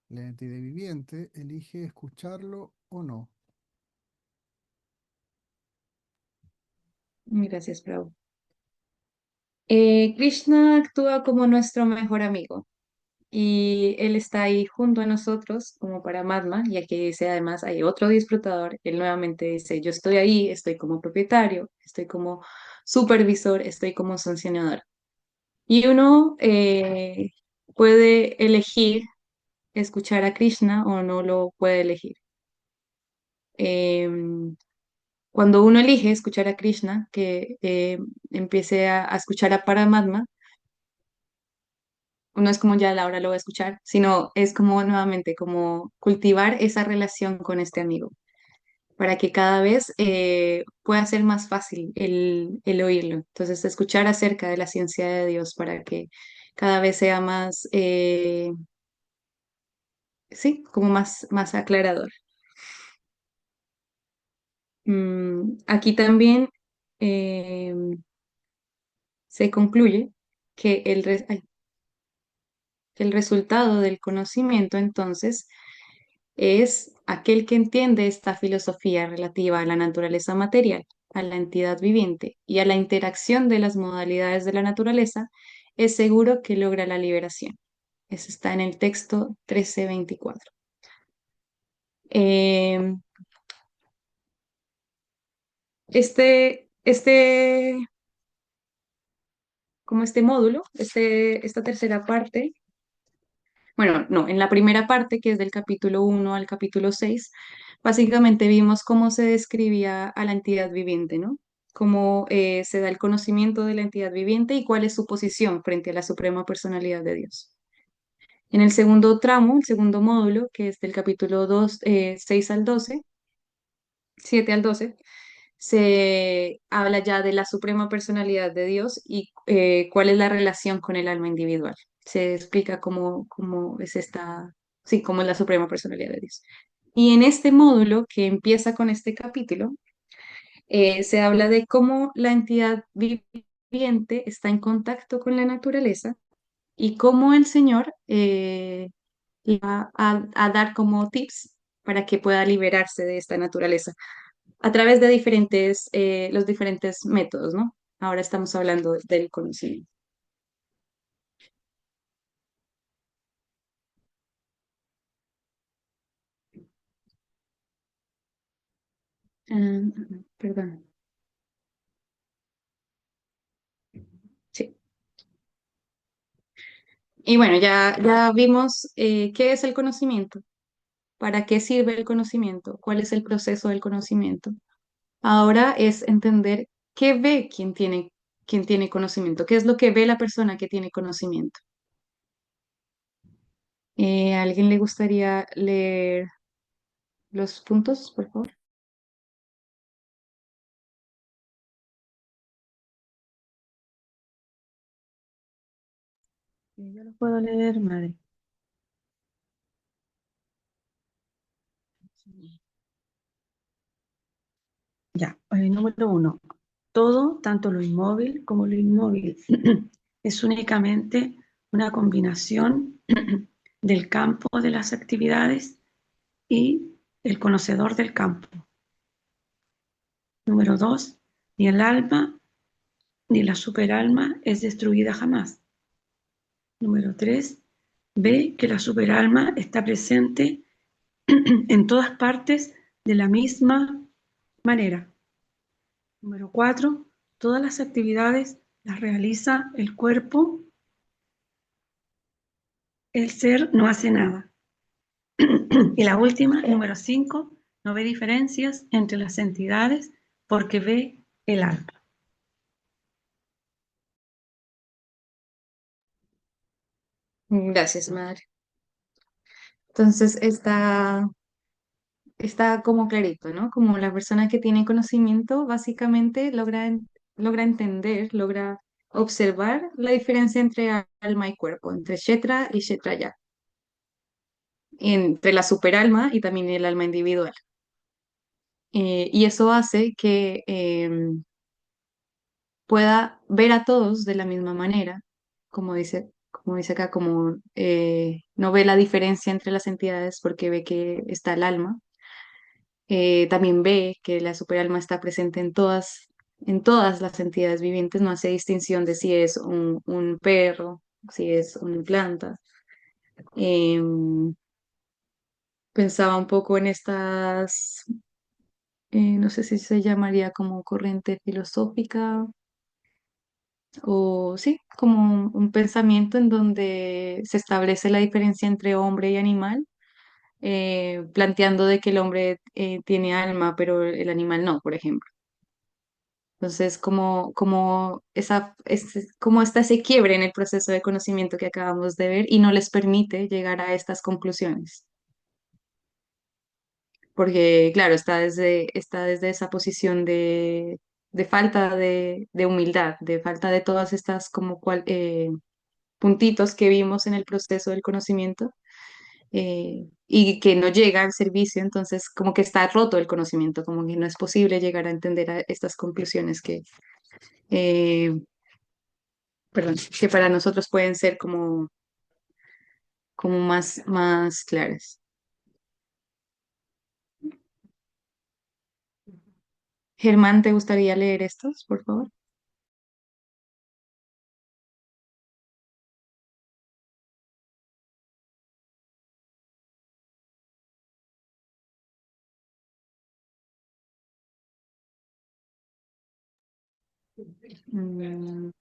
La entidad viviente elige escucharlo o no. Gracias, Prabhu. Krishna actúa como nuestro mejor amigo y él está ahí junto a nosotros como para Madma, y aquí dice además hay otro disfrutador, él nuevamente dice yo estoy ahí, estoy como propietario, estoy como supervisor, estoy como sancionador. Y uno puede elegir escuchar a Krishna o no lo puede elegir. Em, Cuando uno elige escuchar a Krishna, que empiece a escuchar a Paramatma, no es como ya ahora lo voy a escuchar, sino es como nuevamente como cultivar esa relación con este amigo, para que cada vez pueda ser más fácil el oírlo. Entonces, escuchar acerca de la ciencia de Dios para que cada vez sea más, sí, como más aclarador. Aquí también eh, se concluye que que el resultado del conocimiento entonces es aquel que entiende esta filosofía relativa a la naturaleza material, a la entidad viviente y a la interacción de las modalidades de la naturaleza, es seguro que logra la liberación. Eso está en el texto 1324. Eh, este, como este módulo, esta tercera parte, bueno, no, en la primera parte, que es del capítulo 1 al capítulo 6, básicamente vimos cómo se describía a la entidad viviente, ¿no? Cómo se da el conocimiento de la entidad viviente y cuál es su posición frente a la suprema personalidad de Dios. En el segundo tramo, el segundo módulo, que es del capítulo 2, 6 al 12, 7 al 12, se habla ya de la suprema personalidad de Dios y cuál es la relación con el alma individual. Se explica cómo es sí, cómo es la suprema personalidad de Dios. Y en este módulo que empieza con este capítulo, se habla de cómo la entidad viviente está en contacto con la naturaleza y cómo el Señor le va a dar como tips para que pueda liberarse de esta naturaleza a través de los diferentes métodos, ¿no? Ahora estamos hablando del conocimiento. Perdón. Sí. Y bueno, ya vimos qué es el conocimiento, para qué sirve el conocimiento, cuál es el proceso del conocimiento. Ahora es entender qué ve quien tiene conocimiento, qué es lo que ve la persona que tiene conocimiento. ¿A alguien le gustaría leer los puntos, por favor? Yo lo puedo leer, madre. Ya, número 1. Todo, tanto lo inmóvil como lo inmóvil, es únicamente una combinación del campo de las actividades y el conocedor del campo. Número 2. Ni el alma ni la superalma es destruida jamás. Número 3. Ve que la superalma está presente en todas partes de la misma manera. Número 4. Todas las actividades las realiza el cuerpo. El ser no hace nada. Y la última, número 5. No ve diferencias entre las entidades porque ve el alma. Gracias, madre. Entonces está como clarito, ¿no? Como la persona que tiene conocimiento básicamente logra entender, logra observar la diferencia entre alma y cuerpo, entre Kshetra y Kshetraya, entre la superalma y también el alma individual. Y eso hace que pueda ver a todos de la misma manera, como dice acá, como no ve la diferencia entre las entidades porque ve que está el alma. También ve que la superalma está presente en todas las entidades vivientes, no hace distinción de si es un perro, si es una planta. Em, Pensaba un poco en estas, no sé si se llamaría como corriente filosófica o sí, como un pensamiento en donde se establece la diferencia entre hombre y animal, planteando de que el hombre tiene alma, pero el animal no, por ejemplo. Entonces, como está ese quiebre en el proceso de conocimiento que acabamos de ver y no les permite llegar a estas conclusiones. Porque, claro, está desde esa posición de falta de humildad, de falta de todas estas puntitos que vimos en el proceso del conocimiento y que no llega al servicio, entonces como que está roto el conocimiento, como que no es posible llegar a entender a estas conclusiones eh, que para nosotros pueden ser como más claras. Germán, ¿te gustaría leer estos, por favor?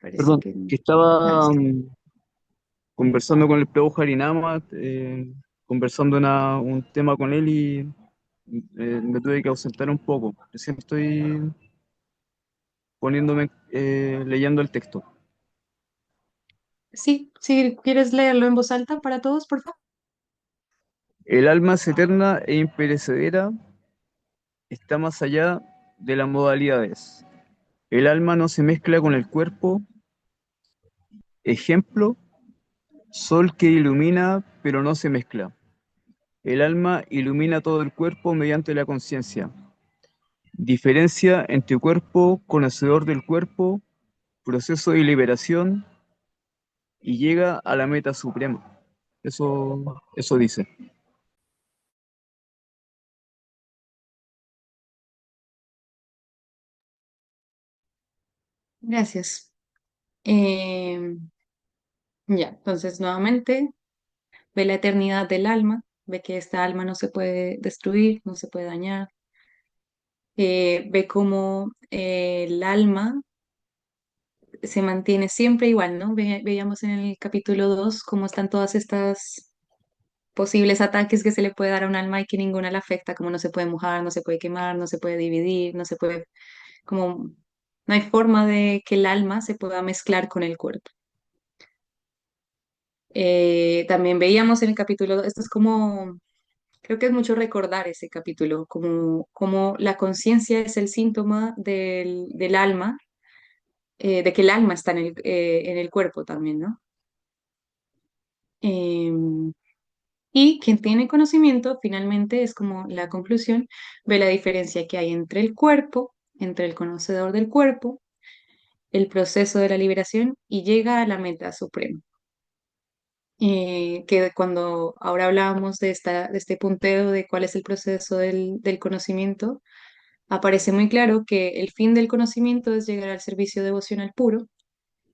Parece Perdón, que no. que Ah, estaba está. conversando con el Prabhu Harinama, conversando un tema con él y me tuve que ausentar un poco. Recién estoy leyendo el texto. Sí, si quieres leerlo en voz alta para todos, por favor. El alma es eterna e imperecedera, está más allá de las modalidades. El alma no se mezcla con el cuerpo. Ejemplo, sol que ilumina pero no se mezcla. El alma ilumina todo el cuerpo mediante la conciencia. Diferencia entre cuerpo, conocedor del cuerpo, proceso de liberación y llega a la meta suprema. Eso dice. Gracias. Ya, entonces nuevamente ve la eternidad del alma, ve que esta alma no se puede destruir, no se puede dañar, ve cómo el alma se mantiene siempre igual, ¿no? Veíamos en el capítulo 2 cómo están todas estas posibles ataques que se le puede dar a un alma y que ninguna le afecta, como no se puede mojar, no se puede quemar, no se puede dividir, no se puede, como, no hay forma de que el alma se pueda mezclar con el cuerpo. También veíamos en el capítulo, esto es como, creo que es mucho recordar ese capítulo, como la conciencia es el síntoma del alma, de que el alma está en el cuerpo también, ¿no? Em, y quien tiene conocimiento, finalmente, es como la conclusión, ve la diferencia que hay entre el cuerpo, entre el conocedor del cuerpo, el proceso de la liberación y llega a la meta suprema. Que cuando ahora hablábamos de este punteo de cuál es el proceso del conocimiento, aparece muy claro que el fin del conocimiento es llegar al servicio devocional puro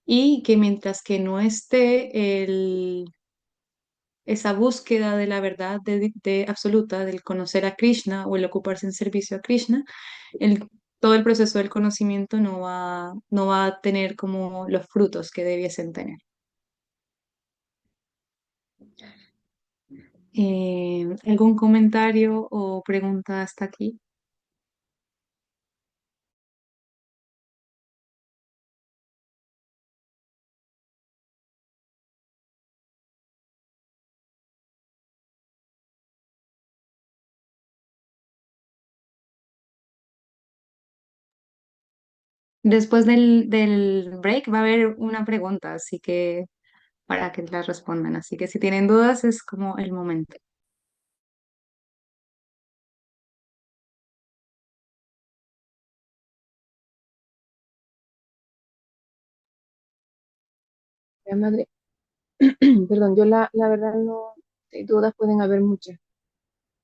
y que mientras que no esté esa búsqueda de la verdad de absoluta, del conocer a Krishna o el ocuparse en servicio a Krishna, todo el proceso del conocimiento no va a tener como los frutos que debiesen tener. ¿Algún comentario o pregunta hasta aquí? Después del break va a haber una pregunta, así que para que la respondan. Así que si tienen dudas es como el momento. Ya, madre, perdón, yo la verdad no, dudas pueden haber muchas,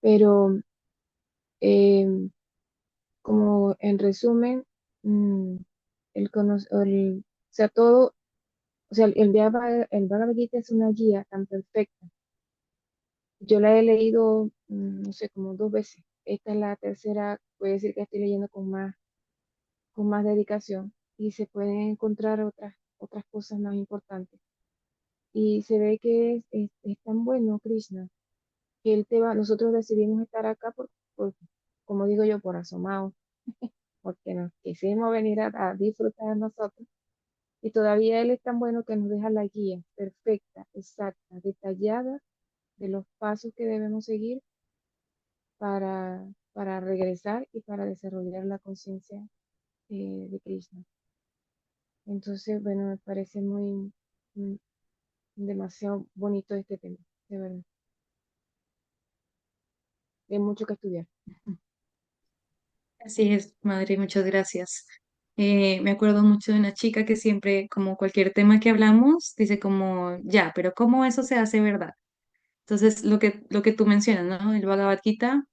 pero eh, como en resumen, mm, o sea, todo, o sea, el Bhagavad Gita es una guía tan perfecta. Yo la he leído, no sé, como 2 veces. Esta es la tercera, puede decir que estoy leyendo con más dedicación y se pueden encontrar otras cosas más importantes. Y se ve que es tan bueno Krishna que él te va, nosotros decidimos estar acá como digo yo, por asomado, porque nos quisimos venir a disfrutar de nosotros. Y todavía él es tan bueno que nos deja la guía perfecta, exacta, detallada de los pasos que debemos seguir para regresar y para desarrollar la conciencia de Krishna. Entonces, bueno, me parece mm, demasiado bonito este tema, de verdad. Hay mucho que estudiar. Así es, madre, muchas gracias. Me acuerdo mucho de una chica que siempre, como cualquier tema que hablamos, dice como, ya, pero ¿cómo eso se hace verdad? Entonces, lo que tú mencionas, ¿no? El Bhagavad Gita,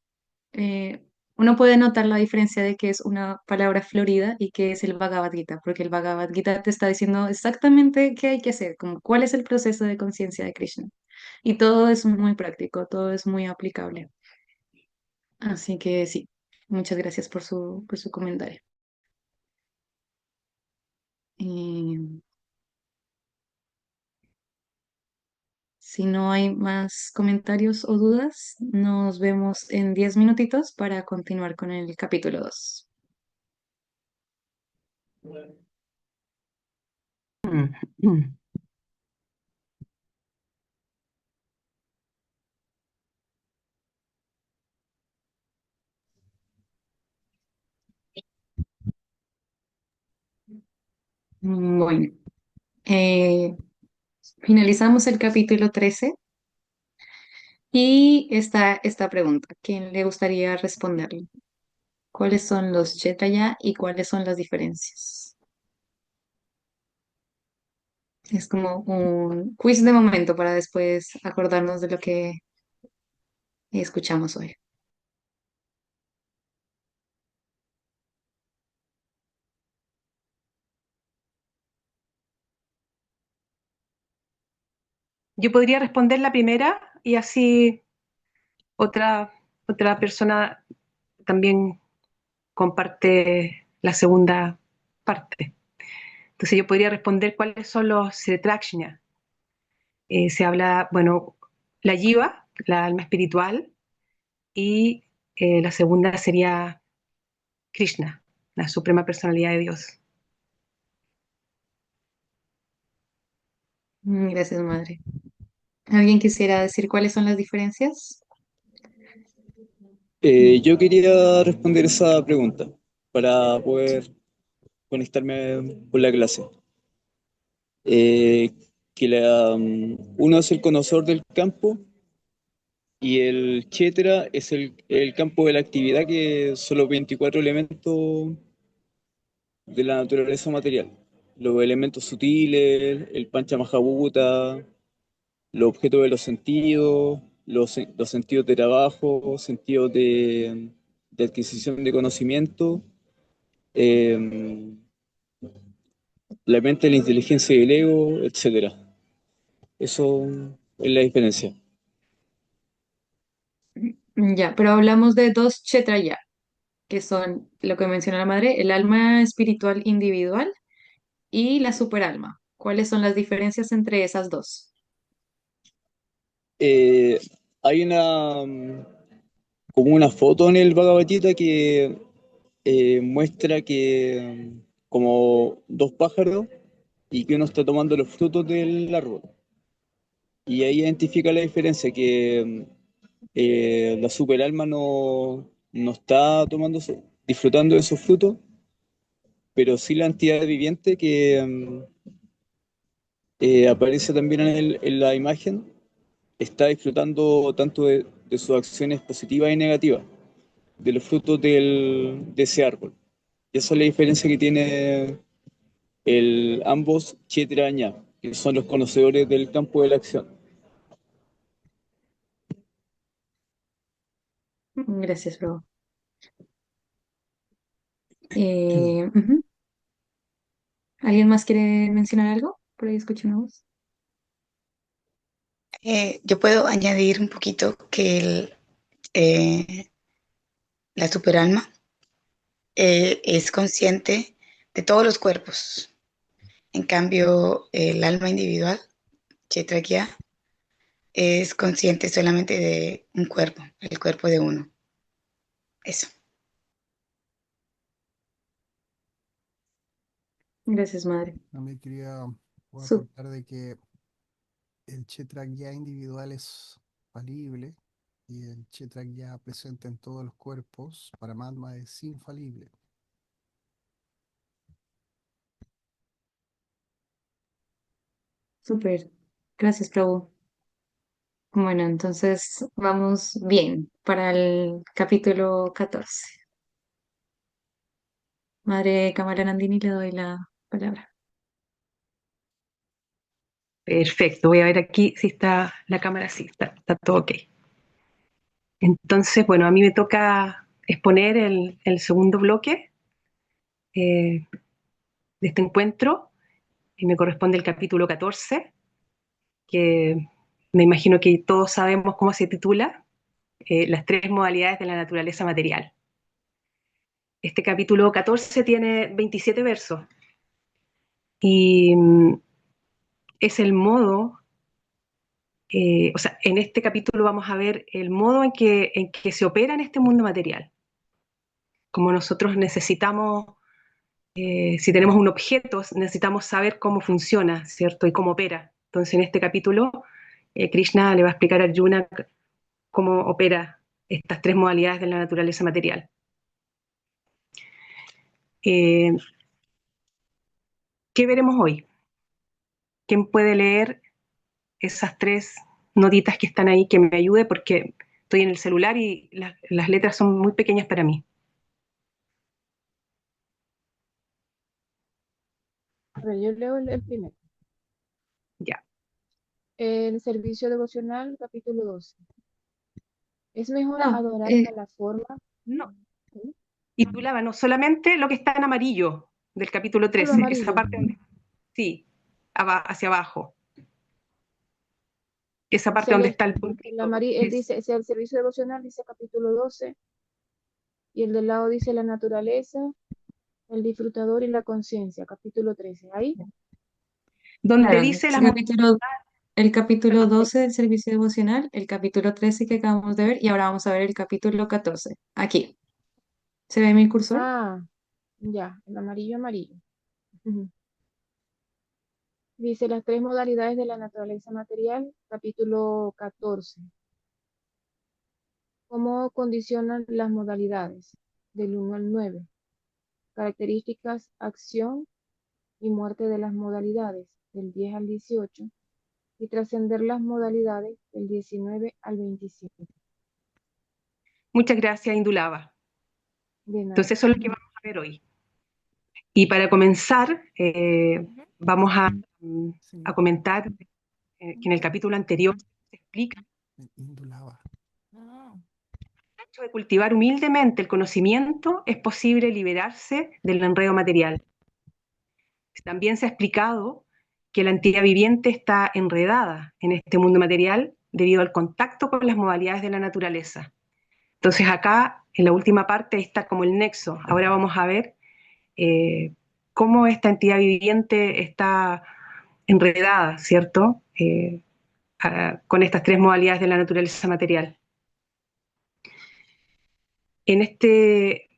eh, uno puede notar la diferencia de que es una palabra florida y que es el Bhagavad Gita, porque el Bhagavad Gita te está diciendo exactamente qué hay que hacer, como cuál es el proceso de conciencia de Krishna. Y todo es muy práctico, todo es muy aplicable. Así que sí, muchas gracias por su comentario. Eh, si no hay más comentarios o dudas, nos vemos en 10 minutitos para continuar con el capítulo 2. Bueno, eh, finalizamos el capítulo 13 Y esta pregunta, ¿quién le gustaría responderle? ¿Cuáles son los Kshetraya y cuáles son las diferencias? Es como un quiz de momento para después acordarnos de lo que escuchamos hoy. Yo podría responder la primera y así otra, otra persona también comparte la segunda parte. Entonces yo podría responder cuáles son los Kshetrajna. Se habla, bueno, la Jiva, la alma espiritual, y la segunda sería Krishna, la suprema personalidad de Dios. Gracias, madre. ¿Alguien quisiera decir cuáles son las diferencias? Yo quería responder esa pregunta para poder conectarme con la clase. Eh, uno es el conocedor del campo y el Chetra es el campo de la actividad, que son los 24 elementos de la naturaleza material. Los elementos sutiles, el Panchamahabhuta, los objetos de los sentidos, los sentidos de trabajo, sentidos de adquisición de conocimiento, eh, la mente, la inteligencia y el ego, etcétera. Eso es la diferencia. Ya, pero hablamos de dos Kshetraya, que son lo que menciona la madre, el alma espiritual individual y la superalma. ¿Cuáles son las diferencias entre esas dos? Eh, Hay como una foto en el Bhagavad Gita que muestra que como dos pájaros y que uno está tomando los frutos del árbol. Y ahí identifica la diferencia, que la superalma no está disfrutando de esos frutos, pero sí la entidad viviente que aparece también en la imagen, está disfrutando tanto de sus acciones positivas y negativas, de los frutos de ese árbol. Y esa es la diferencia que tiene ambos Kshetraya, que son los conocedores del campo de la acción. Gracias, Rob. Ujú. ¿Alguien más quiere mencionar algo? Por ahí escucho una voz. Yo puedo añadir un poquito que la superalma es consciente de todos los cuerpos. En cambio, el alma individual, Kshetraya, es consciente solamente de un cuerpo, el cuerpo de uno. Eso. Gracias, madre. También voy a Su- aportar de que el Kshetrajna individual es falible y el Kshetrajna presente en todos los cuerpos, Paramatma, es infalible. Súper. Gracias, Prabhu. Bueno, entonces vamos bien para el capítulo 14. Madre Kamala Nandini, le doy la palabra. Perfecto, voy a ver aquí si está la cámara, sí, está todo ok. Entonces, bueno, a mí me toca exponer el segundo bloque de este encuentro y me corresponde el capítulo 14, que me imagino que todos sabemos cómo se titula, las tres modalidades de la naturaleza material. Este capítulo 14 tiene 27 versos y es el modo, o sea, en este capítulo vamos a ver el modo en que se opera en este mundo material. Como nosotros necesitamos, si tenemos un objeto, necesitamos saber cómo funciona, ¿cierto? Y cómo opera. Entonces, en este capítulo, Krishna le va a explicar a Arjuna cómo opera estas tres modalidades de la naturaleza material. Eh, ¿Qué veremos hoy? ¿Quién puede leer esas tres notitas que están ahí que me ayude porque estoy en el celular y las letras son muy pequeñas para mí. A ver, yo leo el primero. Ya. El servicio devocional, capítulo 12. Es mejor No, adorar a la forma. No, ¿Sí? y tú lava, no solamente lo que está en amarillo del capítulo Solo 13, esa amarillo. parte donde, sí, hacia abajo, esa El parte donde está celeste. el El puntito. amarillo, él dice, es el servicio devocional, dice capítulo 12. Y el del lado dice la naturaleza, el disfrutador y la conciencia, capítulo 13. Ahí, Donde claro, dice las modalidades, el capítulo perdón, 12 del servicio devocional, el capítulo 13 que acabamos de ver, y ahora vamos a ver el capítulo 14. Aquí. ¿Se ve mi cursor? ah, ya, el amarillo, amarillo. Ujú. Dice las tres modalidades de la naturaleza material, capítulo 14. ¿Cómo condicionan las modalidades? Del 1 al 9. Características, acción y muerte de las modalidades, del 10 al 18. Y trascender las modalidades, del 19 al 27. muchas gracias, Indulava. De Entonces nada. eso es lo que vamos a ver hoy. Y para comenzar, Ujú. vamos Sí, a comentar que en el capítulo anterior se explica Indulava. Ah, el hecho de cultivar humildemente el conocimiento es posible liberarse del enredo material. También se ha explicado que la entidad viviente está enredada en este mundo material debido al contacto con las modalidades de la naturaleza. Entonces acá, en la última parte, está como el nexo. Ahora vamos a ver eh, cómo esta entidad viviente está enredada, ¿cierto? Con estas tres modalidades de la naturaleza material. En este,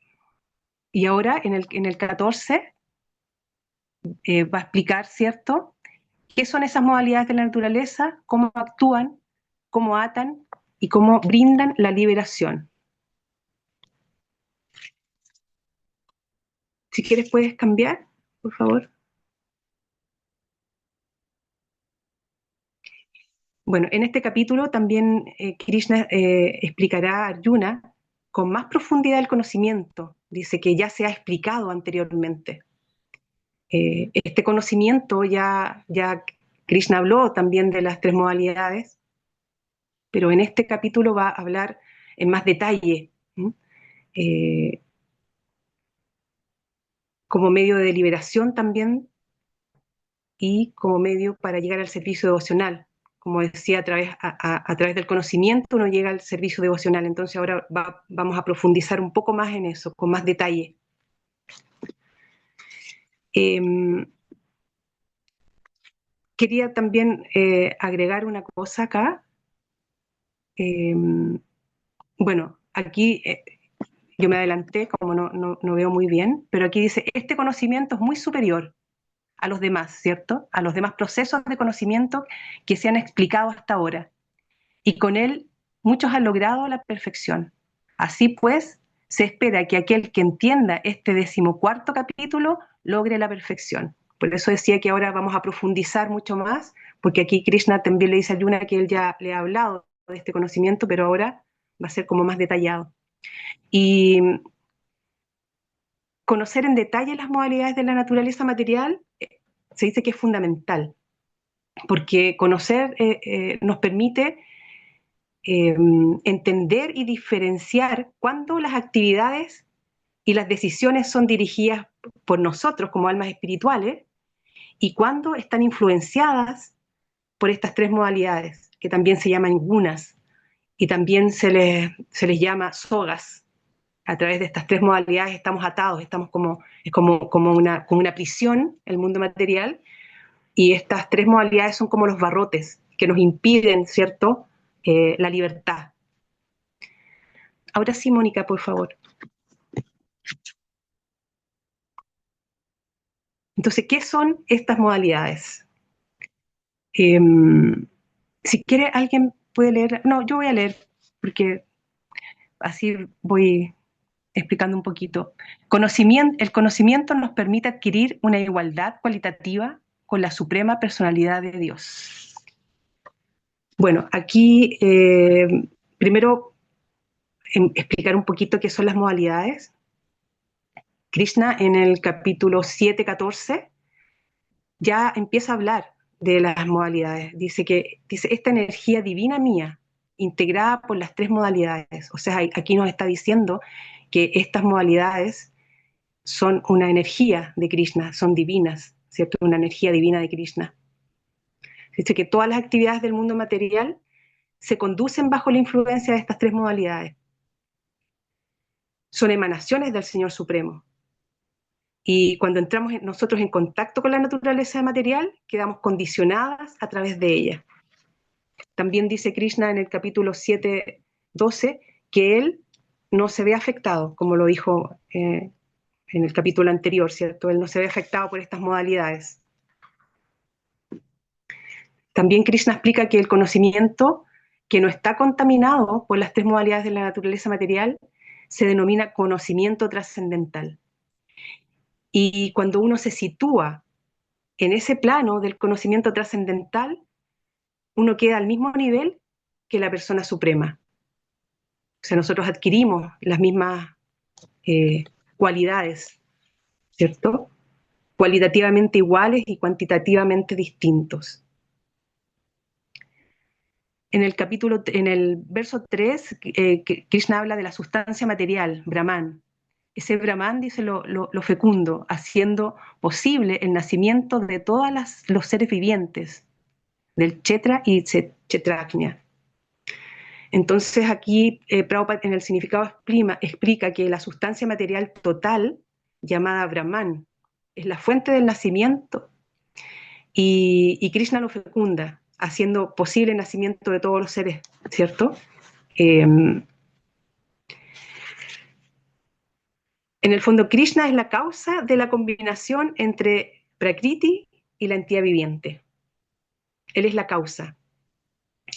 y ahora, en el 14, va a explicar, ¿cierto? ¿Qué son esas modalidades de la naturaleza? ¿Cómo actúan? ¿Cómo atan? ¿Y cómo brindan la liberación? Si quieres puedes cambiar, por favor. Bueno, en este capítulo también Krishna explicará a Arjuna con más profundidad el conocimiento. Dice que ya se ha explicado anteriormente. Este conocimiento ya Krishna habló también de las tres modalidades, pero en este capítulo va a hablar en más detalle, eh, como medio de liberación también y como medio para llegar al servicio devocional. Como decía, a través del conocimiento uno llega al servicio devocional. Entonces ahora vamos a profundizar un poco más en eso, con más detalle. Quería también agregar una cosa acá. Eh, bueno, aquí yo me adelanté, como no veo muy bien, pero aquí dice, este conocimiento es muy superior a los demás, ¿cierto? A los demás procesos de conocimiento que se han explicado hasta ahora. Y con él muchos han logrado la perfección. Así pues, se espera que aquel que entienda este 14º capítulo logre la perfección. Por eso decía que ahora vamos a profundizar mucho más, porque aquí Krishna también le dice a Arjuna que él ya le ha hablado de este conocimiento, pero ahora va a ser como más detallado. Y conocer en detalle las modalidades de la naturaleza material se dice que es fundamental, porque conocer nos permite entender y diferenciar cuándo las actividades y las decisiones son dirigidas por nosotros como almas espirituales y cuándo están influenciadas por estas tres modalidades, que también se llaman gunas y también se les llama sogas. A través de estas tres modalidades estamos atados, es como una prisión, el mundo material, y estas tres modalidades son como los barrotes que nos impiden, ¿cierto?, la libertad. Ahora sí, Mónica, por favor. Entonces, ¿qué son estas modalidades? Eh, si quiere, alguien puede leer. No, yo voy a leer, porque así voy explicando un poquito. El conocimiento nos permite adquirir una igualdad cualitativa con la suprema personalidad de Dios. Bueno, aquí primero explicar un poquito qué son las modalidades. Krishna en el capítulo 7:14 ya empieza a hablar de las modalidades. Dice esta energía divina mía, integrada por las tres modalidades. O sea, aquí nos está diciendo que estas modalidades son una energía de Krishna, son divinas, ¿cierto? Una energía divina de Krishna. Dice que todas las actividades del mundo material se conducen bajo la influencia de estas tres modalidades. Son emanaciones del Señor Supremo. Y cuando entramos nosotros en contacto con la naturaleza material, quedamos condicionadas a través de ella. También dice Krishna en el capítulo 7:12 que él no se ve afectado, como lo dijo en el capítulo anterior, ¿cierto? Él no se ve afectado por estas modalidades. También Krishna explica que el conocimiento que no está contaminado por las tres modalidades de la naturaleza material se denomina conocimiento trascendental. Y cuando uno se sitúa en ese plano del conocimiento trascendental, uno queda al mismo nivel que la persona suprema. O sea, nosotros adquirimos las mismas cualidades, ¿cierto? Cualitativamente iguales y cuantitativamente distintos. En el verso 3, Krishna habla de la sustancia material, Brahman. Ese Brahman dice lo fecundo, haciendo posible el nacimiento de todos los seres vivientes, del Kshetra y Kshetrajna. Entonces aquí Prabhupada en el significado explica que la sustancia material total, llamada Brahman, es la fuente del nacimiento y Krishna lo fecunda, haciendo posible el nacimiento de todos los seres, ¿cierto? En el fondo, Krishna es la causa de la combinación entre Prakriti y la entidad viviente. Él es la causa.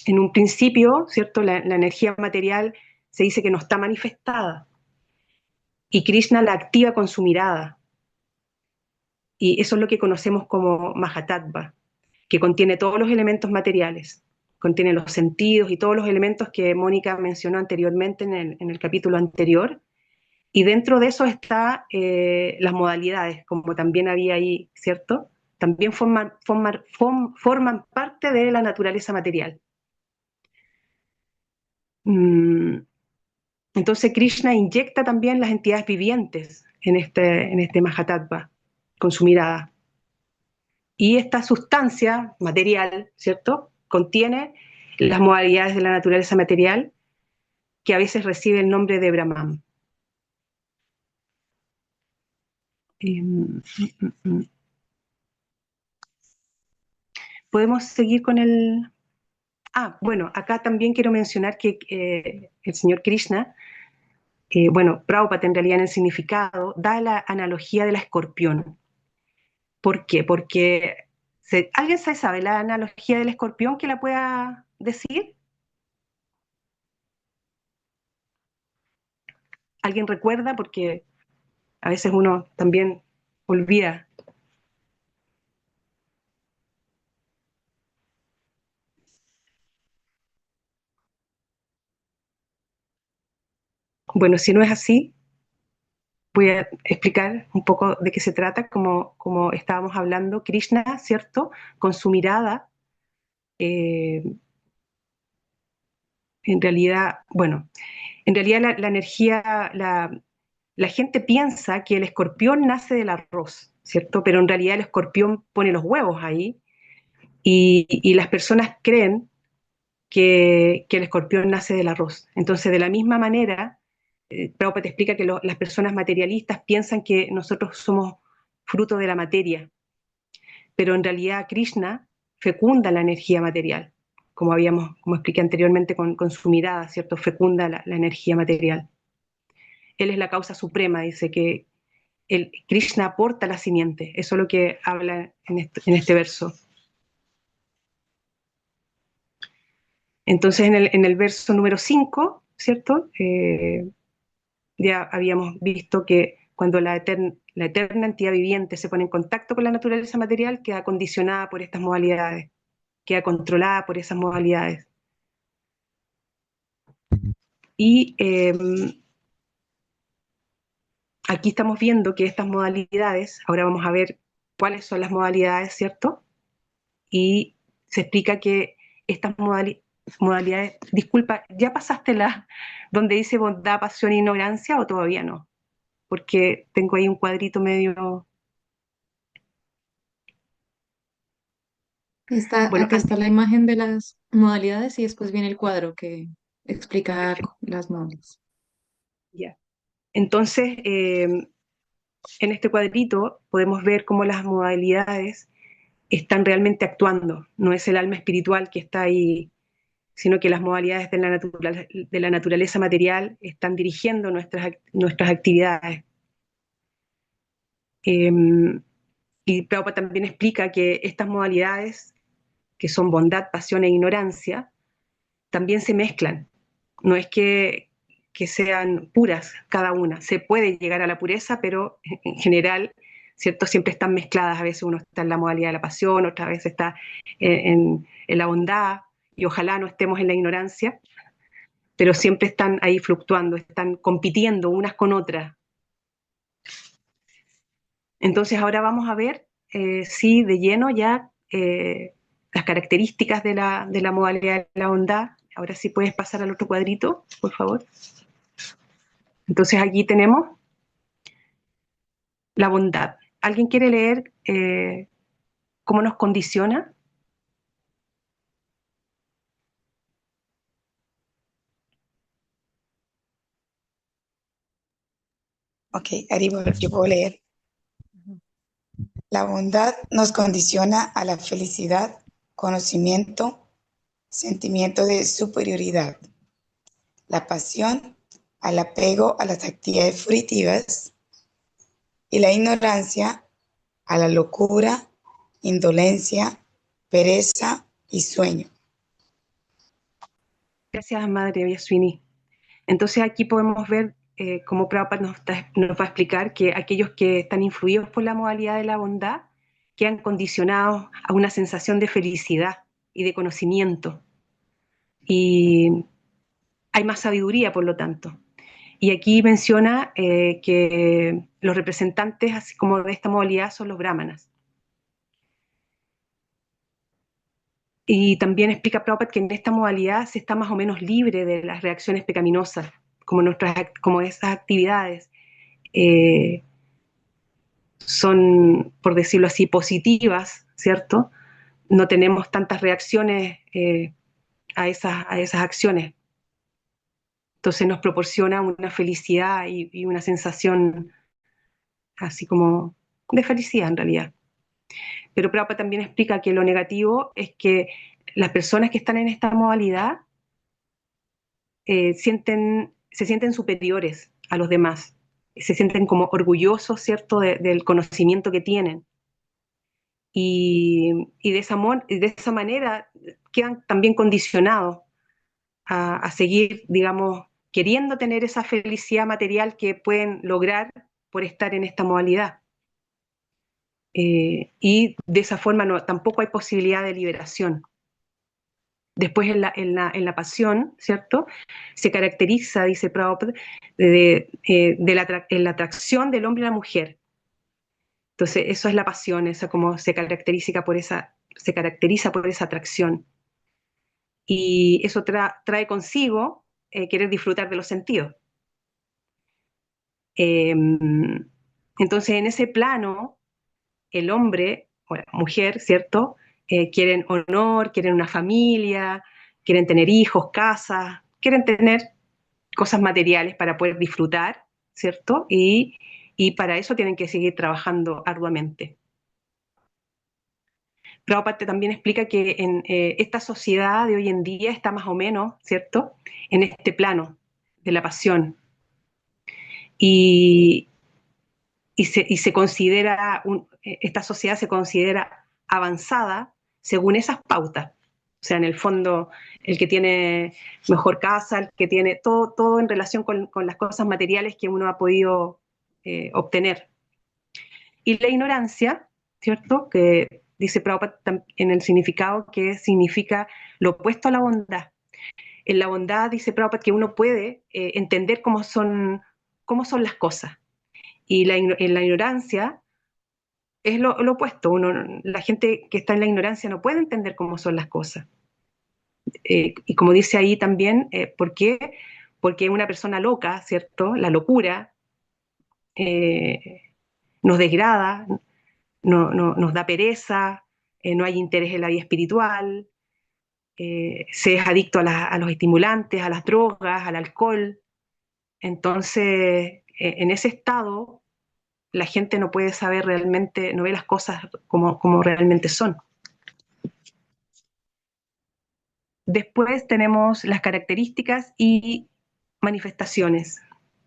En un principio, ¿cierto? La energía material se dice que no está manifestada y Krishna la activa con su mirada. Y eso es lo que conocemos como Mahatattva, que contiene todos los elementos materiales, contiene los sentidos y todos los elementos que Mónica mencionó anteriormente en el capítulo anterior. Y dentro de eso están las modalidades, como también había ahí, ¿cierto? También forman parte de la naturaleza material. Entonces Krishna inyecta también las entidades vivientes en este Mahatattva, con su mirada. Y esta sustancia material, ¿cierto?, contiene las modalidades de la naturaleza material que a veces recibe el nombre de Brahman. Podemos seguir con el... bueno, acá también quiero mencionar que el señor Krishna, Prabhupada en realidad en el significado, da la analogía de la escorpión. ¿Por qué? Porque ¿alguien sabe la analogía del escorpión que la pueda decir? ¿Alguien recuerda? Porque a veces uno también olvida. Bueno, si no es así, voy a explicar un poco de qué se trata, como estábamos hablando, Krishna, ¿cierto? Con su mirada, en realidad, la energía, la gente piensa que el escorpión nace del arroz, ¿cierto? Pero en realidad el escorpión pone los huevos ahí y las personas creen que el escorpión nace del arroz. Entonces, de la misma manera, Prabhupada te explica que las personas materialistas piensan que nosotros somos fruto de la materia, pero en realidad Krishna fecunda la energía material, como expliqué anteriormente con su mirada, ¿cierto? Fecunda la energía material. Él es la causa suprema, dice que Krishna aporta la simiente, eso es lo que habla en este verso. Entonces, en el verso número 5, ¿cierto? Ya habíamos visto que cuando la eterna entidad viviente se pone en contacto con la naturaleza material, queda condicionada por estas modalidades. queda controlada por esas modalidades. Y aquí estamos viendo que estas modalidades, ahora vamos a ver cuáles son las modalidades, ¿cierto? Y se explica que estas modalidades, disculpa, ¿ya pasaste la donde dice bondad, pasión e ignorancia o todavía no? Porque tengo ahí un cuadrito medio... Bueno, Acá está la imagen de las modalidades y después viene el cuadro que explica las modalidades. ya. Entonces, en este cuadrito podemos ver cómo las modalidades están realmente actuando. No es el alma espiritual que está ahí, sino que las modalidades de la naturaleza material están dirigiendo nuestras actividades. Y Prabhupada también explica que estas modalidades, que son bondad, pasión e ignorancia, también se mezclan. No es que sean puras cada una. Se puede llegar a la pureza, pero en general, ¿cierto? Siempre están mezcladas. A veces uno está en la modalidad de la pasión, otra vez está en la bondad, y ojalá no estemos en la ignorancia, pero siempre están ahí fluctuando, están compitiendo unas con otras. Entonces ahora vamos a ver, sí, de lleno ya las características de la modalidad de la bondad. Ahora sí puedes pasar al otro cuadrito, por favor. Entonces aquí tenemos la bondad. ¿Alguien quiere leer cómo nos condiciona? Ok, Haribol, yo puedo leer. La bondad nos condiciona a la felicidad, conocimiento, sentimiento de superioridad. La pasión al apego a las actividades fruitivas y la ignorancia a la locura, indolencia, pereza y sueño. Gracias, Madre Yaswini. Entonces aquí podemos ver cómo Prabhupada nos va a explicar que aquellos que están influidos por la modalidad de la bondad quedan condicionados a una sensación de felicidad y de conocimiento. Y hay más sabiduría, por lo tanto. Y aquí menciona que los representantes, así como de esta modalidad, son los brahmanas. Y también explica Prabhupada que en esta modalidad se está más o menos libre de las reacciones pecaminosas, como esas actividades son, por decirlo así, positivas, ¿cierto? No tenemos tantas reacciones a esas acciones. Entonces nos proporciona una felicidad y una sensación así como de felicidad en realidad. Pero Prabhupada también explica que lo negativo es que las personas que están en esta modalidad se sienten superiores a los demás, se sienten como orgullosos, ¿cierto?, del conocimiento que tienen. Y de esa manera quedan también condicionados a seguir, digamos, queriendo tener esa felicidad material que pueden lograr por estar en esta modalidad. Y de esa forma tampoco hay posibilidad de liberación. Después en la pasión, ¿cierto? Se caracteriza, dice Prabhupada, en la atracción del hombre a la mujer. Entonces, eso es la pasión, esa como se caracteriza por esa atracción. Y eso trae consigo querer disfrutar de los sentidos. Entonces, en ese plano, el hombre o la mujer, ¿cierto? Quieren honor, quieren una familia, quieren tener hijos, casas, quieren tener cosas materiales para poder disfrutar, ¿cierto? Y para eso tienen que seguir trabajando arduamente. Prabhupada también explica que en esta sociedad de hoy en día está más o menos, ¿cierto?, en este plano de la pasión. Y se considera, esta sociedad se considera avanzada según esas pautas. O sea, en el fondo, el que tiene mejor casa, el que tiene todo en relación con las cosas materiales que uno ha podido obtener. Y la ignorancia, ¿cierto?, que dice Prabhupada en el significado, que significa lo opuesto a la bondad. En la bondad dice Prabhupada que uno puede entender cómo son las cosas. Y en la ignorancia es lo opuesto. La gente que está en la ignorancia no puede entender cómo son las cosas. Y como dice ahí también, ¿por qué? Porque una persona loca, ¿cierto? La locura eh, nos degrada, nos da pereza, no hay interés en la vida espiritual, se es adicto a los estimulantes, a las drogas, al alcohol. Entonces, en ese estado, la gente no puede saber realmente, no ve las cosas como realmente son. Después tenemos las características y manifestaciones.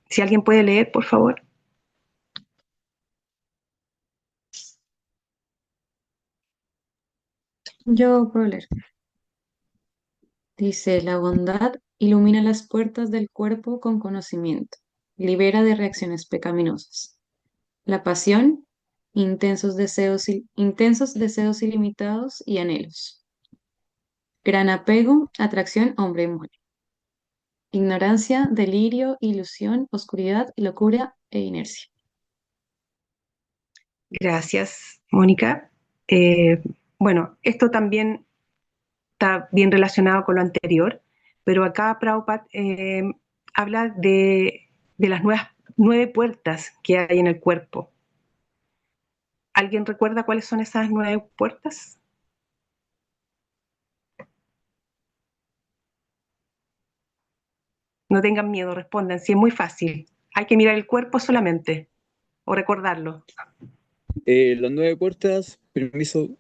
Si alguien puede leer, por favor. Yo puedo leer. Dice, la bondad ilumina las puertas del cuerpo con conocimiento, libera de reacciones pecaminosas. La pasión, intensos deseos ilimitados y anhelos. Gran apego, atracción, hombre y mujer. Ignorancia, delirio, ilusión, oscuridad, locura e inercia. Gracias, Mónica. Eh, bueno, esto también está bien relacionado con lo anterior, pero acá Prabhupada habla de las 9 puertas que hay en el cuerpo. ¿Alguien recuerda cuáles son esas 9 puertas? No tengan miedo, respondan, si es muy fácil. Hay que mirar el cuerpo solamente o recordarlo. Las 9 puertas, permiso,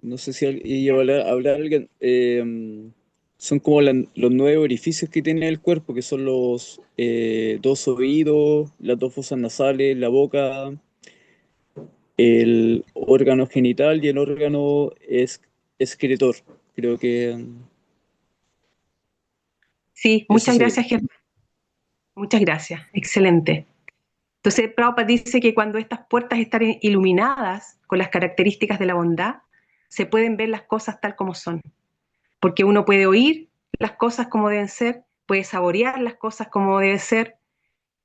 no sé si iba a hablar alguien, son como los 9 orificios que tiene el cuerpo, que son los 2 oídos, las 2 fosas nasales, la boca, el órgano genital y el órgano excretor. Creo que Sí, eso muchas sería. gracias, Germán. Muchas gracias, excelente. Entonces, Prabhupada dice que cuando estas puertas están iluminadas con las características de la bondad, se pueden ver las cosas tal como son. Porque uno puede oír las cosas como deben ser, puede saborear las cosas como deben ser,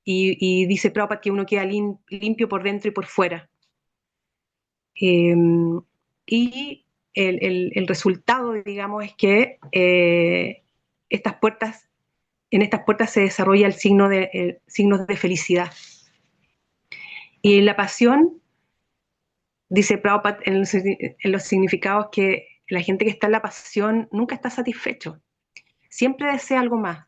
y dice Prabhupada que uno queda limpio por dentro y por fuera. Eh, y el resultado, digamos, es que estas puertas, en estas puertas se desarrolla el signo de felicidad. Y la pasión, dice Prabhupada en los significados, que la gente que está en la pasión nunca está satisfecho, siempre desea algo más.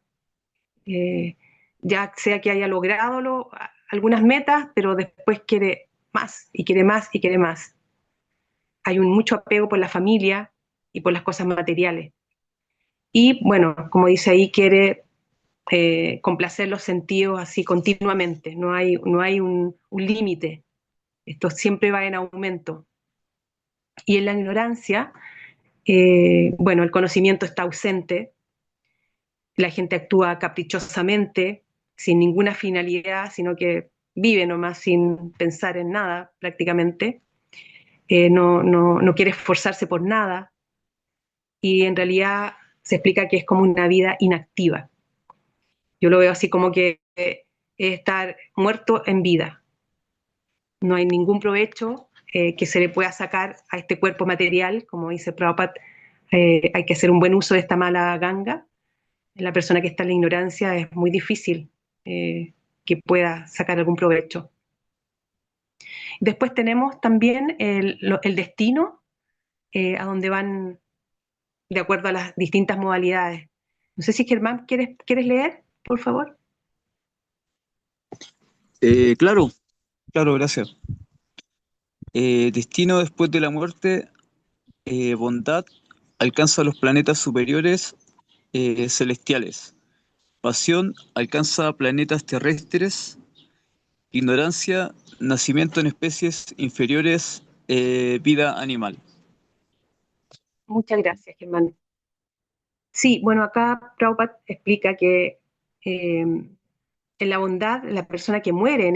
Eh, ya sea que haya logrado algunas metas, pero después quiere más y quiere más y quiere más. Hay mucho apego por la familia y por las cosas materiales. Y bueno, como dice ahí, quiere complacer los sentidos así continuamente, no hay un límite, esto siempre va en aumento. Y en la ignorancia, bueno, el conocimiento está ausente, la gente actúa caprichosamente, sin ninguna finalidad, sino que vive nomás sin pensar en nada prácticamente, no quiere esforzarse por nada, y en realidad se explica que es como una vida inactiva. Yo lo veo así como que es estar muerto en vida. No hay ningún provecho que se le pueda sacar a este cuerpo material, como dice Prabhupada, hay que hacer un buen uso de esta mala ganga. La persona que está en la ignorancia es muy difícil que pueda sacar algún provecho. Después tenemos también el destino, a donde van de acuerdo a las distintas modalidades. No sé si Germán, ¿quieres leer, por favor? Claro, claro, gracias. Destino después de la muerte, bondad, alcanza los planetas superiores celestiales. Pasión, alcanza planetas terrestres. Ignorancia, nacimiento en especies inferiores, vida animal. Muchas gracias, Germán. Sí, bueno, acá Prabhupada explica que en la bondad, la persona que muere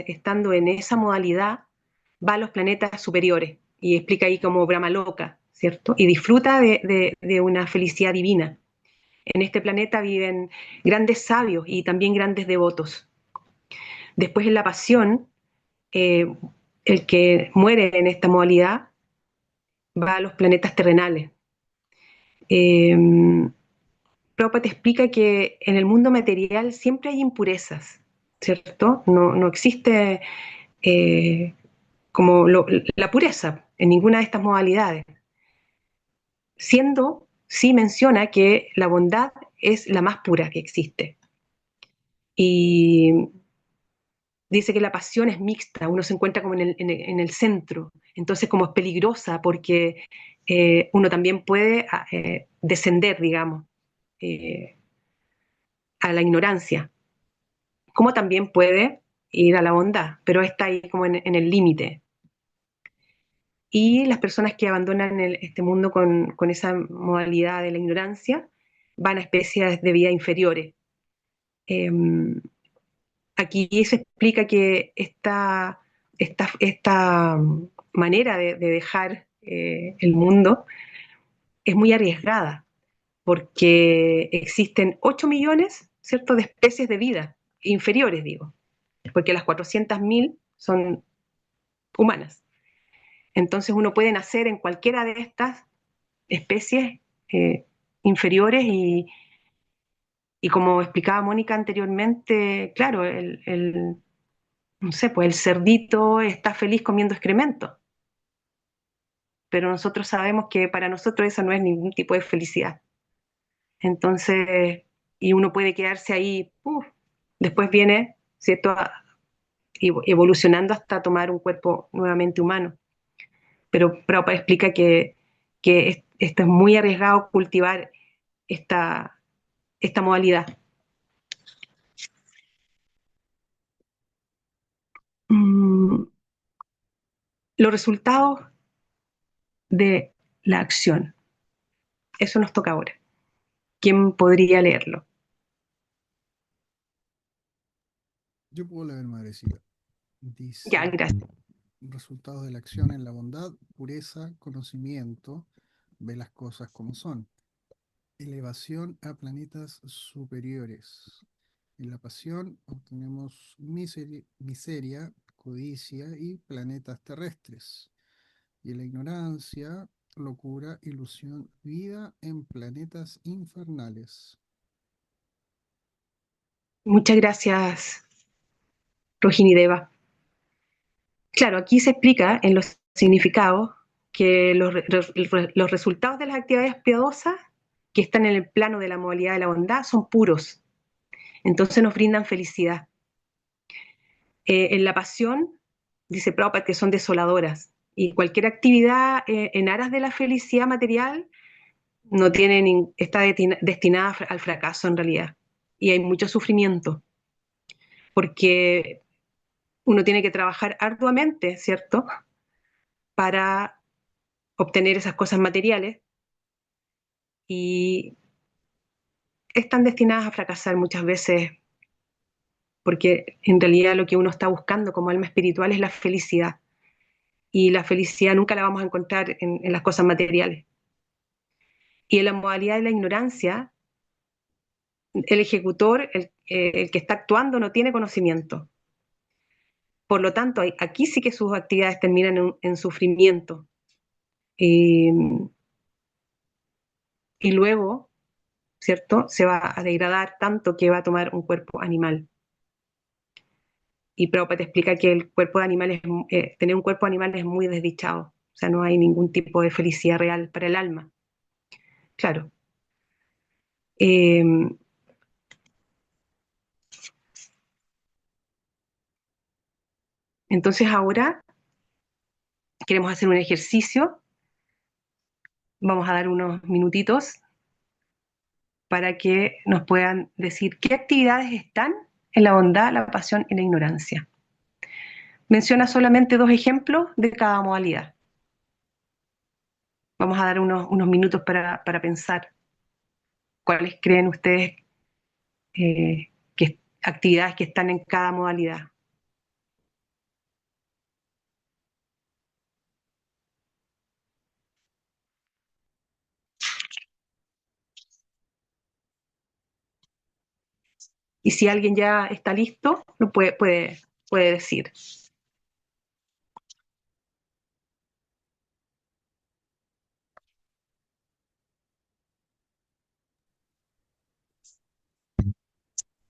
estando en esa modalidad va a los planetas superiores. y explica ahí como Brahma loca, ¿cierto? Y disfruta de una felicidad divina. En este planeta viven grandes sabios y también grandes devotos. Después en la pasión, eh, el que muere en esta modalidad va a los planetas terrenales. Eh, Prabhupada te explica que en el mundo material siempre hay impurezas, ¿cierto? No existe eh, la pureza en ninguna de estas modalidades, siendo, sí menciona que la bondad es la más pura que existe. Y dice que la pasión es mixta, uno se encuentra como en el centro, entonces como es peligrosa porque uno también puede descender, digamos, eh, a la ignorancia, como también puede ir a la bondad, pero está ahí como en el límite. Y las personas que abandonan este mundo con esa modalidad de la ignorancia van a especies de vida inferiores. Eh, Aquí se explica que esta manera de dejar el mundo es muy arriesgada, porque existen 8 millones, ¿cierto?, de especies de vida, inferiores, digo, porque las 400.000 son humanas. Entonces uno puede nacer en cualquiera de estas especies eh, inferiores y como explicaba Mónica anteriormente, claro, no sé, pues el cerdito está feliz comiendo excremento, pero nosotros sabemos que para nosotros eso no es ningún tipo de felicidad. Entonces, y uno puede quedarse ahí, después viene, ¿cierto?, evolucionando hasta tomar un cuerpo nuevamente humano. Pero Prabhupada explica que esto es muy arriesgado cultivar esta modalidad. Los resultados de la acción. Eso nos toca ahora. ¿Quién podría leerlo? Yo puedo leer, madrecita. Ya, Dice, gracias. resultados de la acción en la bondad, pureza, conocimiento, ve las cosas como son. Elevación a planetas superiores. En la pasión obtenemos miseria, codicia y planetas terrestres. Y en la ignorancia, locura, ilusión, vida en planetas infernales. Muchas gracias, Rohini Deva. Claro, aquí se explica en los significados que los resultados de las actividades piadosas que están en el plano de la modalidad de la bondad son puros, entonces nos brindan felicidad. En la pasión, dice Prabhupada, que son desoladoras, y cualquier actividad en aras de la felicidad material no tiene está destinada al fracaso en realidad, y hay mucho sufrimiento, porque uno tiene que trabajar arduamente, ¿cierto?, para obtener esas cosas materiales y están destinadas a fracasar muchas veces porque en realidad lo que uno está buscando como alma espiritual es la felicidad y la felicidad nunca la vamos a encontrar en las cosas materiales. Y en la modalidad de la ignorancia, el ejecutor, el que está actuando, no tiene conocimiento. Por lo tanto, aquí sí que sus actividades terminan en sufrimiento. Y luego, ¿cierto?, se va a degradar tanto que va a tomar un cuerpo animal. Y Prabhupada te explica que el cuerpo de animal tener un cuerpo animal es muy desdichado. O sea, no hay ningún tipo de felicidad real para el alma. Claro. Eh, entonces ahora queremos hacer un ejercicio. Vamos a dar unos minutitos para que nos puedan decir qué actividades están en la bondad, la pasión y la ignorancia. Menciona solamente 2 ejemplos de cada modalidad. Vamos a dar unos minutos para pensar cuáles creen ustedes actividades que están en cada modalidad. Y si alguien ya está listo, lo puede decir.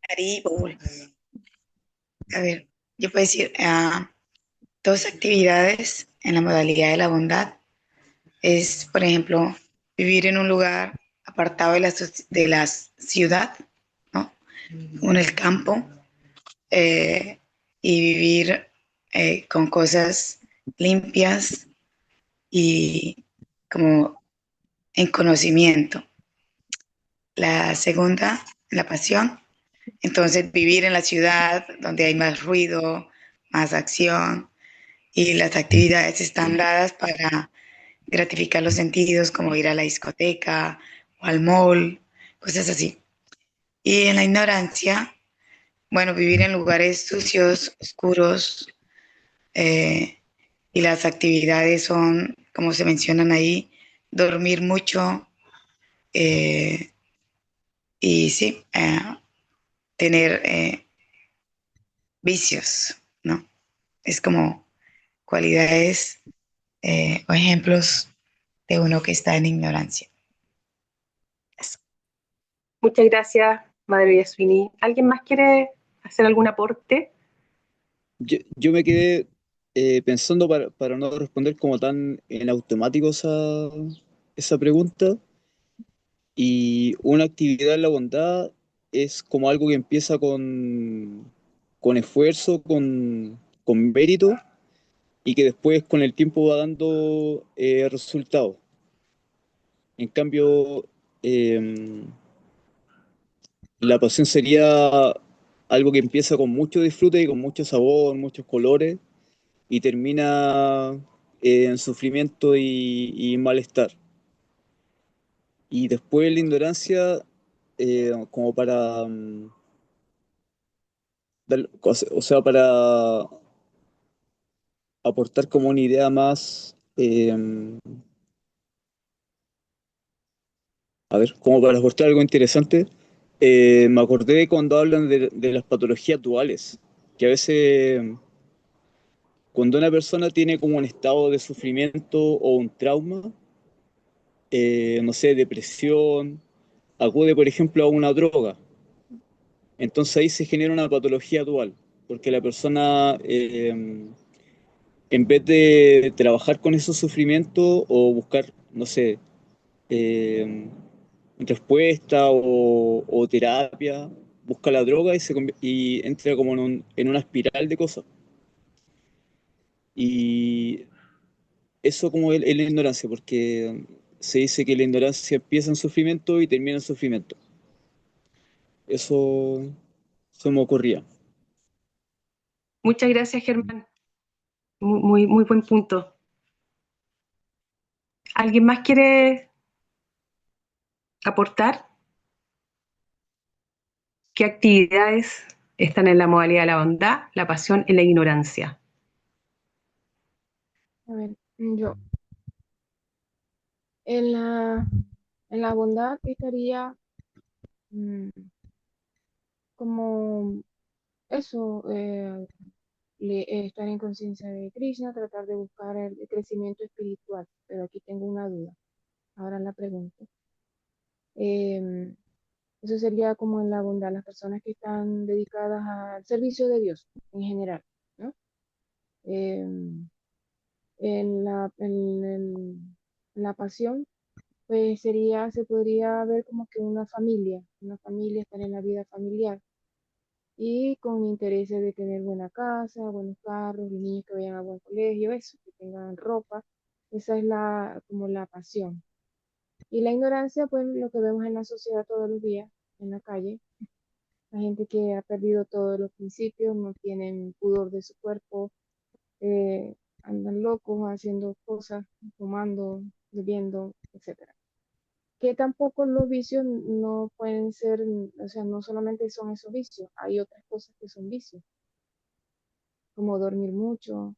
Haribol. A ver, yo puedo decir dos actividades en la modalidad de la bondad. Es, por ejemplo, vivir en un lugar apartado de la ciudad, ¿no? O en el campo, eh, y vivir con cosas limpias y como en conocimiento. La segunda, la pasión. Entonces, vivir en la ciudad donde hay más ruido, más acción y las actividades están dadas para gratificar los sentidos, como ir a la discoteca o al mall, cosas así. Y en la ignorancia, bueno, vivir en lugares sucios, oscuros, eh, y las actividades son, como se mencionan ahí, dormir mucho, eh, y sí, tener vicios, ¿no? Es como cualidades o ejemplos de uno que está en ignorancia. Eso. Muchas gracias, Madre Yasmini. ¿Alguien más quiere hacer algún aporte? Yo me quedé pensando para no responder como tan en automático esa pregunta. Y una actividad en la bondad es como algo que empieza con esfuerzo, con mérito, y que después con el tiempo va dando resultados. En cambio, eh, la pasión sería algo que empieza con mucho disfrute y con mucho sabor, muchos colores, y termina en sufrimiento y malestar. Y después la ignorancia, como para, o sea, para aportar como una idea más, a ver, como para aportar algo interesante, me acordé de cuando hablan de las patologías duales, que a veces cuando una persona tiene como un estado de sufrimiento o un trauma, no sé, depresión, acude por ejemplo a una droga. Entonces ahí se genera una patología dual, porque la persona, en vez de trabajar con esos sufrimientos o buscar, no sé, eh, respuesta o terapia, busca la droga y entra como en una espiral de cosas. Y eso como es la ignorancia, porque se dice que la ignorancia empieza en sufrimiento y termina en sufrimiento. Eso, eso me ocurría. Muchas gracias, Germán. Muy buen punto. ¿Alguien más quiere aportar? ¿Qué actividades están en la modalidad de la bondad, la pasión y la ignorancia? A ver, yo en la bondad estaría mm, como eso, estar en conciencia de Krishna, tratar de buscar el crecimiento espiritual. Pero aquí tengo una duda. Ahora la pregunto. Em, Eso sería como en la bondad, las personas que están dedicadas al servicio de Dios en general, ¿no? Em, en la pasión, pues se podría ver como que una familia estar en la vida familiar y con intereses de tener buena casa, buenos carros, los niños que vayan a buen colegio, eso, que tengan ropa. Esa es como la pasión. Y la ignorancia, pues lo que vemos en la sociedad todos los días, en la calle, la gente que ha perdido todos los principios, no tienen pudor de su cuerpo, andan locos haciendo cosas, fumando, bebiendo, etcétera. Que tampoco los vicios no pueden ser, o sea, no solamente son esos vicios, hay otras cosas que son vicios, como dormir mucho,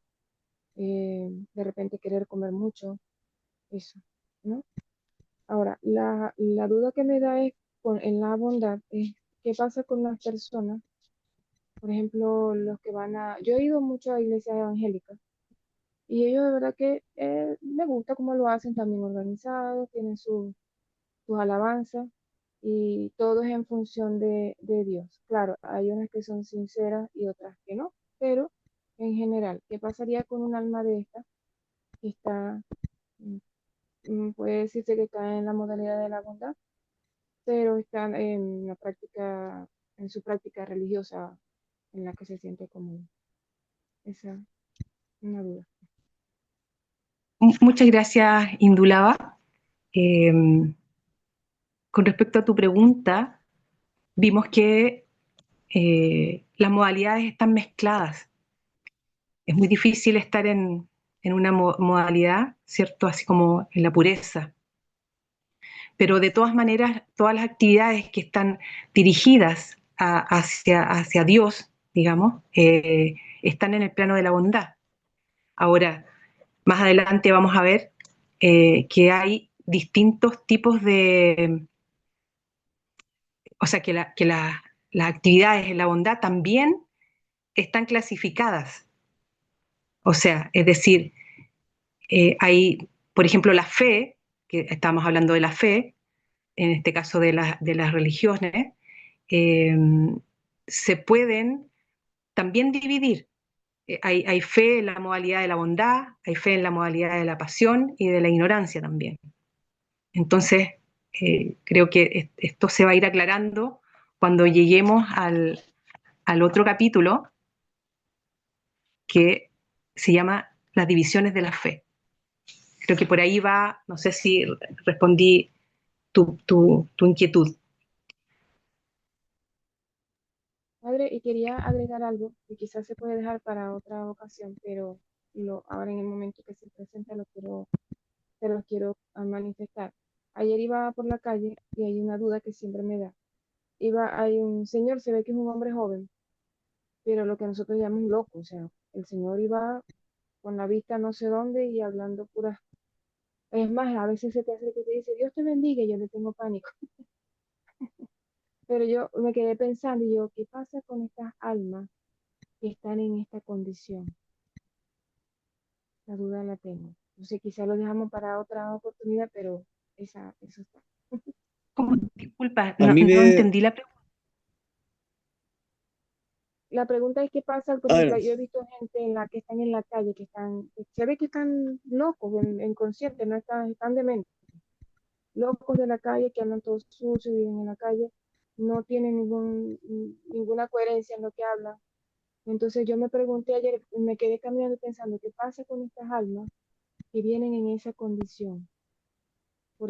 de repente querer comer mucho, eso, ¿no? Ahora, la duda que me da es en la bondad es ¿qué pasa con las personas? Por ejemplo, los que van a... Yo he ido mucho a iglesias evangélicas y ellos de verdad que me gusta cómo lo hacen, también organizados, tienen sus alabanzas y todo es en función de Dios. Claro, hay unas que son sinceras y otras que no, pero en general, ¿qué pasaría con un alma de esta que está, mm, puede decirse que cae en la modalidad de la bondad, pero está en la práctica, en su práctica religiosa en la que se siente cómodo? Esa es una duda. Muchas gracias, Indulaba. Eh, con respecto a tu pregunta, vimos que las modalidades están mezcladas. Es muy difícil estar en una modalidad, ¿cierto? Así como en la pureza. Pero de todas maneras, todas las actividades que están dirigidas hacia Dios, digamos, están en el plano de la bondad. Ahora, más adelante vamos a ver que hay distintos tipos de, o sea, las actividades en la bondad también están clasificadas. O sea, es decir, hay, por ejemplo, la fe, que estamos hablando de la fe, en este caso de las religiones, eh, se pueden también dividir. Hay fe en la modalidad de la bondad, hay fe en la modalidad de la pasión y de la ignorancia también. Entonces, creo que esto se va a ir aclarando cuando lleguemos al otro capítulo que se llama Las divisiones de la fe. Creo que por ahí va, no sé si respondí tu inquietud. Padre, y quería agregar algo que quizás se puede dejar para otra ocasión, pero ahora en el momento que se presenta te lo quiero manifestar. Ayer iba por la calle y hay una duda que siempre me da. Hay un señor, se ve que es un hombre joven, pero lo que nosotros llamamos loco, o sea, el señor iba con la vista no sé dónde y hablando puras. Es más, a veces se te acerca y te dice, Dios te bendiga, y yo le tengo pánico. Pero yo me quedé pensando y yo, ¿qué pasa con estas almas que están en esta condición? La duda la tengo. No sé, quizá lo dejamos para otra oportunidad, pero eso está. Disculpa, A mí no me... entendí la pregunta. La pregunta es qué pasa, por A ejemplo, ver, yo he visto gente en la que están en la calle, que se ve que están locos, inconscientes, no están dementes, locos de la calle, que andan todos sucios, viven en la calle, no tienen ninguna coherencia en lo que hablan. Entonces yo me pregunté ayer, me quedé caminando pensando, ¿qué pasa con estas almas que vienen en esa condición?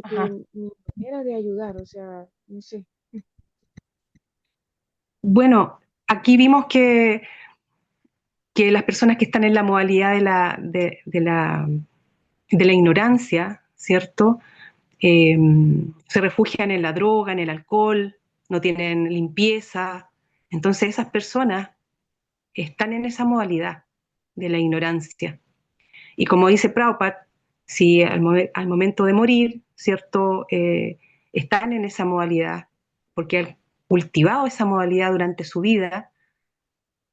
Ajá. Porque mi manera de ayudar, o sea, no sé. Bueno, aquí vimos que las personas que están en la modalidad de la ignorancia, ¿cierto? Eh, Se refugian en la droga, en el alcohol, no tienen limpieza. Entonces esas personas están en esa modalidad de la ignorancia. Y como dice Prabhupada, si al momento de morir, ¿cierto? Están en esa modalidad, porque han cultivado esa modalidad durante su vida,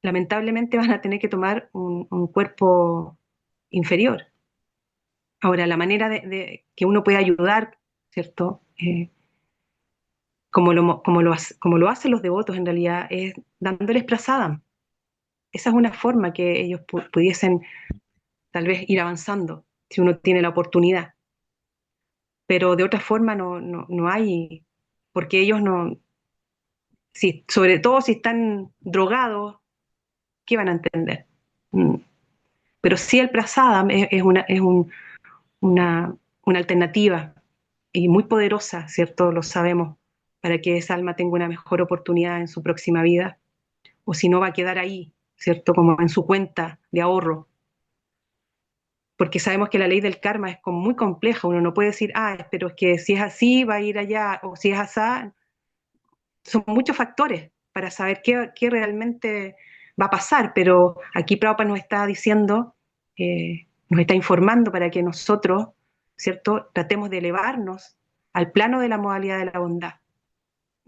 lamentablemente van a tener que tomar un cuerpo inferior. Ahora, la manera de que uno puede ayudar, ¿cierto? Como lo hacen los devotos en realidad, es dándoles prasadam. Esa es una forma que ellos pudiesen tal vez ir avanzando, si uno tiene la oportunidad. Pero de otra forma no hay, porque ellos no, si, sobre todo si están drogados, ¿qué van a entender? Mm. Pero sí el prasadam una, una alternativa y muy poderosa, ¿cierto? Lo sabemos, para que esa alma tenga una mejor oportunidad en su próxima vida, o si no va a quedar ahí, ¿cierto? Como en su cuenta de ahorro, porque sabemos que la ley del karma es como muy compleja, uno no puede decir, pero es que si es así va a ir allá, o si es así, son muchos factores para saber qué realmente va a pasar, pero aquí Prabhupada nos está diciendo, nos está informando para que nosotros, ¿cierto?, tratemos de elevarnos al plano de la modalidad de la bondad.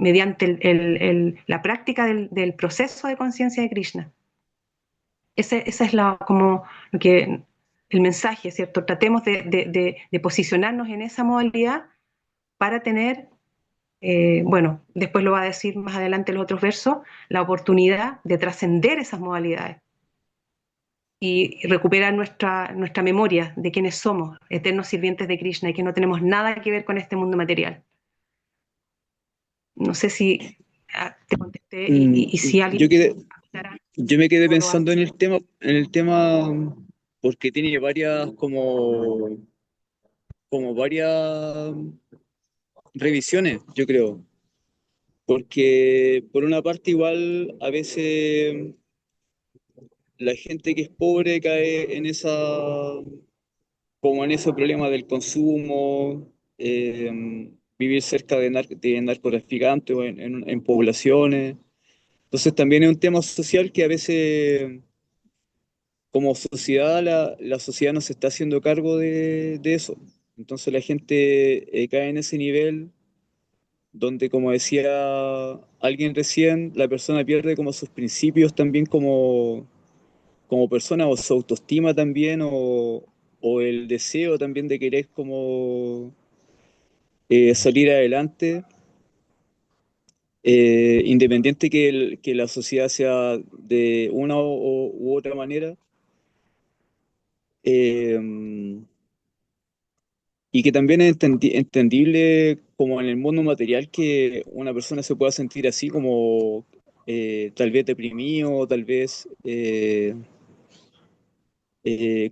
mediante la práctica del proceso de conciencia de Krishna. Ese es como lo que, el mensaje, ¿cierto? Tratemos de posicionarnos en esa modalidad para tener, bueno, después lo va a decir más adelante en los otros versos, la oportunidad de trascender esas modalidades y recuperar nuestra memoria de quiénes somos, eternos sirvientes de Krishna, y que no tenemos nada que ver con este mundo material. No sé si te contesté y si Yo alguien quedé, aclara yo me quedé o lo hago. pensando en el tema, porque tiene varias como varias revisiones, yo creo. Porque por una parte igual a veces la gente que es pobre cae en como en ese problema del consumo, vivir cerca de narcotraficantes o en poblaciones. Entonces también es un tema social que a veces como sociedad la sociedad no se está haciendo cargo de eso. Entonces la gente cae en ese nivel donde, como decía alguien recién, la persona pierde como sus principios también como persona o su autoestima también o el deseo también de querer como salir adelante, independiente que la sociedad sea de una u otra manera. eh, y que también es entendible como en el mundo material que una persona se pueda sentir así como tal vez deprimido, tal vez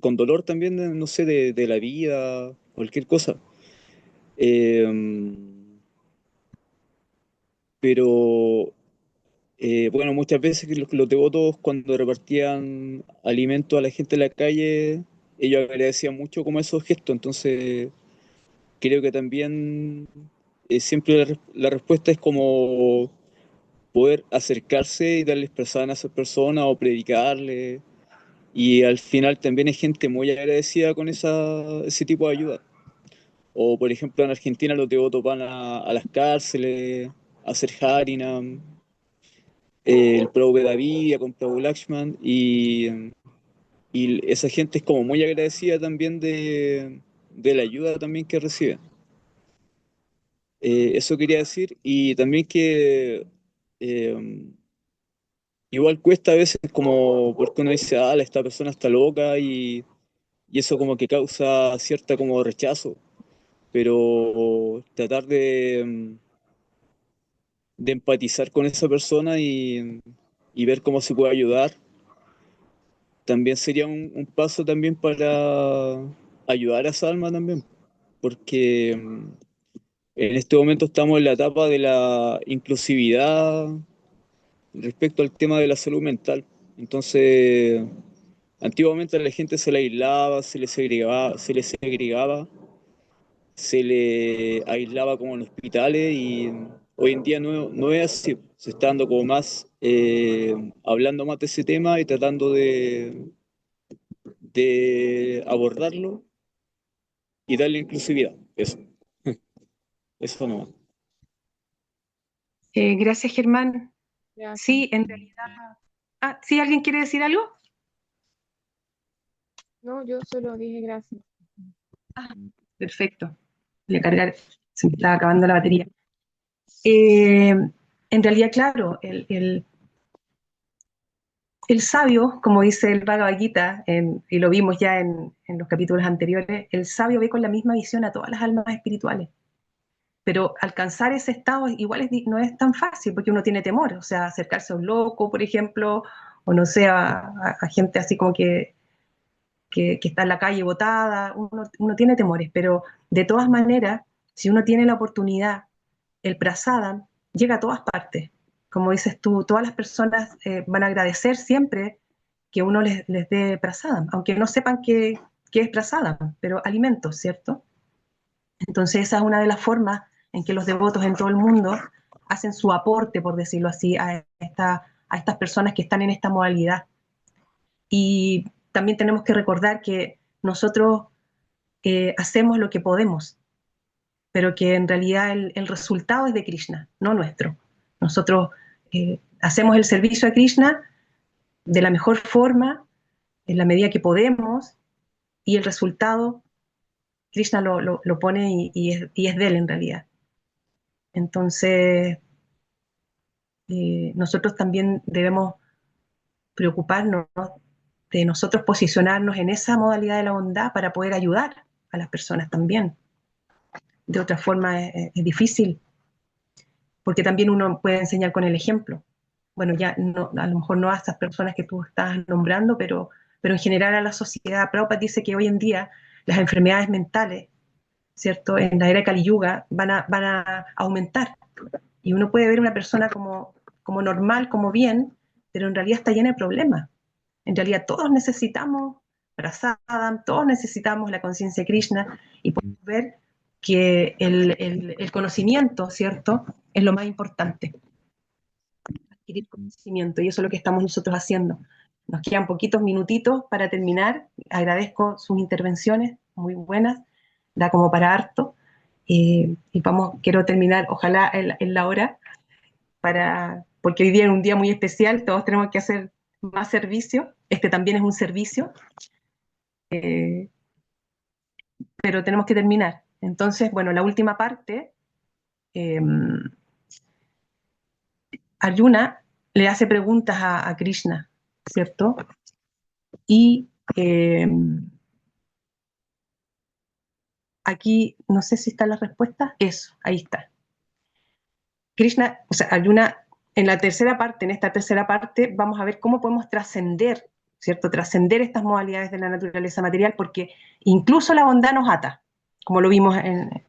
con dolor también, no sé, de la vida, cualquier cosa. Eh, pero bueno, muchas veces que los devotos cuando repartían alimentos a la gente en la calle, ellos agradecían mucho como esos gestos, entonces creo que también siempre la respuesta es como poder acercarse y darles expresar a esas personas o predicarles. Y al final también hay gente muy agradecida con ese tipo de ayuda. O por ejemplo en Argentina los devotos van a las cárceles a hacer Harinam, el Prabhu David con Prabhu Lakshman y esa gente es como muy agradecida también de la ayuda también que reciben. Eso quería decir y también que eh, igual cuesta a veces como porque uno dice, ah, esta persona está loca y eso como que causa cierta como rechazo, pero tratar de empatizar con esa persona y ver cómo se puede ayudar también sería un paso también para ayudar a esa alma también, porque en este momento estamos en la etapa de la inclusividad respecto al tema de la salud mental. Entonces, antiguamente a la gente se le aislaba, se le aislaba como en hospitales y hoy en día no es así. Se está dando como más, hablando más de ese tema y tratando de abordarlo y darle inclusividad. Eso no. Gracias, Germán. Gracias. Sí, en realidad. Ah, ¿sí alguien quiere decir algo? No, yo solo dije gracias. Ah, perfecto. Voy a cargar, se me estaba acabando la batería. En realidad, claro, el sabio, como dice el Bhagavad Gita, y lo vimos ya en los capítulos anteriores, el sabio ve con la misma visión a todas las almas espirituales. Pero alcanzar ese estado igual no es tan fácil porque uno tiene temor, o sea, acercarse a un loco, por ejemplo, o no sé, a gente así como que está en la calle botada, uno tiene temores, pero de todas maneras, si uno tiene la oportunidad, el prasadam llega a todas partes. Como dices tú, todas las personas van a agradecer siempre que uno les dé prasadam, aunque no sepan qué es prasadam, pero alimentos, ¿cierto? Entonces esa es una de las formas en que los devotos en todo el mundo hacen su aporte, por decirlo así, a estas personas que están en esta modalidad. Y también tenemos que recordar que nosotros hacemos lo que podemos, pero que en realidad el resultado es de Krishna, no nuestro. Nosotros hacemos el servicio a Krishna de la mejor forma, en la medida que podemos, y el resultado Krishna lo pone y es de él en realidad. Entonces, nosotros también debemos preocuparnos, ¿no?, de nosotros posicionarnos en esa modalidad de la bondad para poder ayudar a las personas también. De otra forma es difícil, porque también uno puede enseñar con el ejemplo. Bueno, ya no, a lo mejor no a estas personas que tú estás nombrando, pero en general a la sociedad. Prabhupada dice que hoy en día las enfermedades mentales, ¿cierto?, en la era de Kali Yuga van a aumentar. Y uno puede ver una persona como normal, como bien, pero en realidad está llena de problemas. En realidad todos necesitamos prasadam, todos necesitamos la conciencia de Krishna, y podemos ver que el conocimiento, ¿cierto?, es lo más importante. Adquirir conocimiento, y eso es lo que estamos nosotros haciendo. Nos quedan poquitos minutitos para terminar. Agradezco sus intervenciones, muy buenas, da como para harto. Y quiero terminar, ojalá en la hora, porque hoy día es un día muy especial, todos tenemos que hacer más servicio. Este también es un servicio, pero tenemos que terminar. Entonces, bueno, la última parte, Arjuna le hace preguntas a Krishna, ¿cierto? Y aquí, no sé si está la respuesta. Eso, ahí está. Krishna, o sea, Arjuna, en esta tercera parte, vamos a ver cómo podemos trascender, ¿cierto? Trascender estas modalidades de la naturaleza material, porque incluso la bondad nos ata, como lo vimos en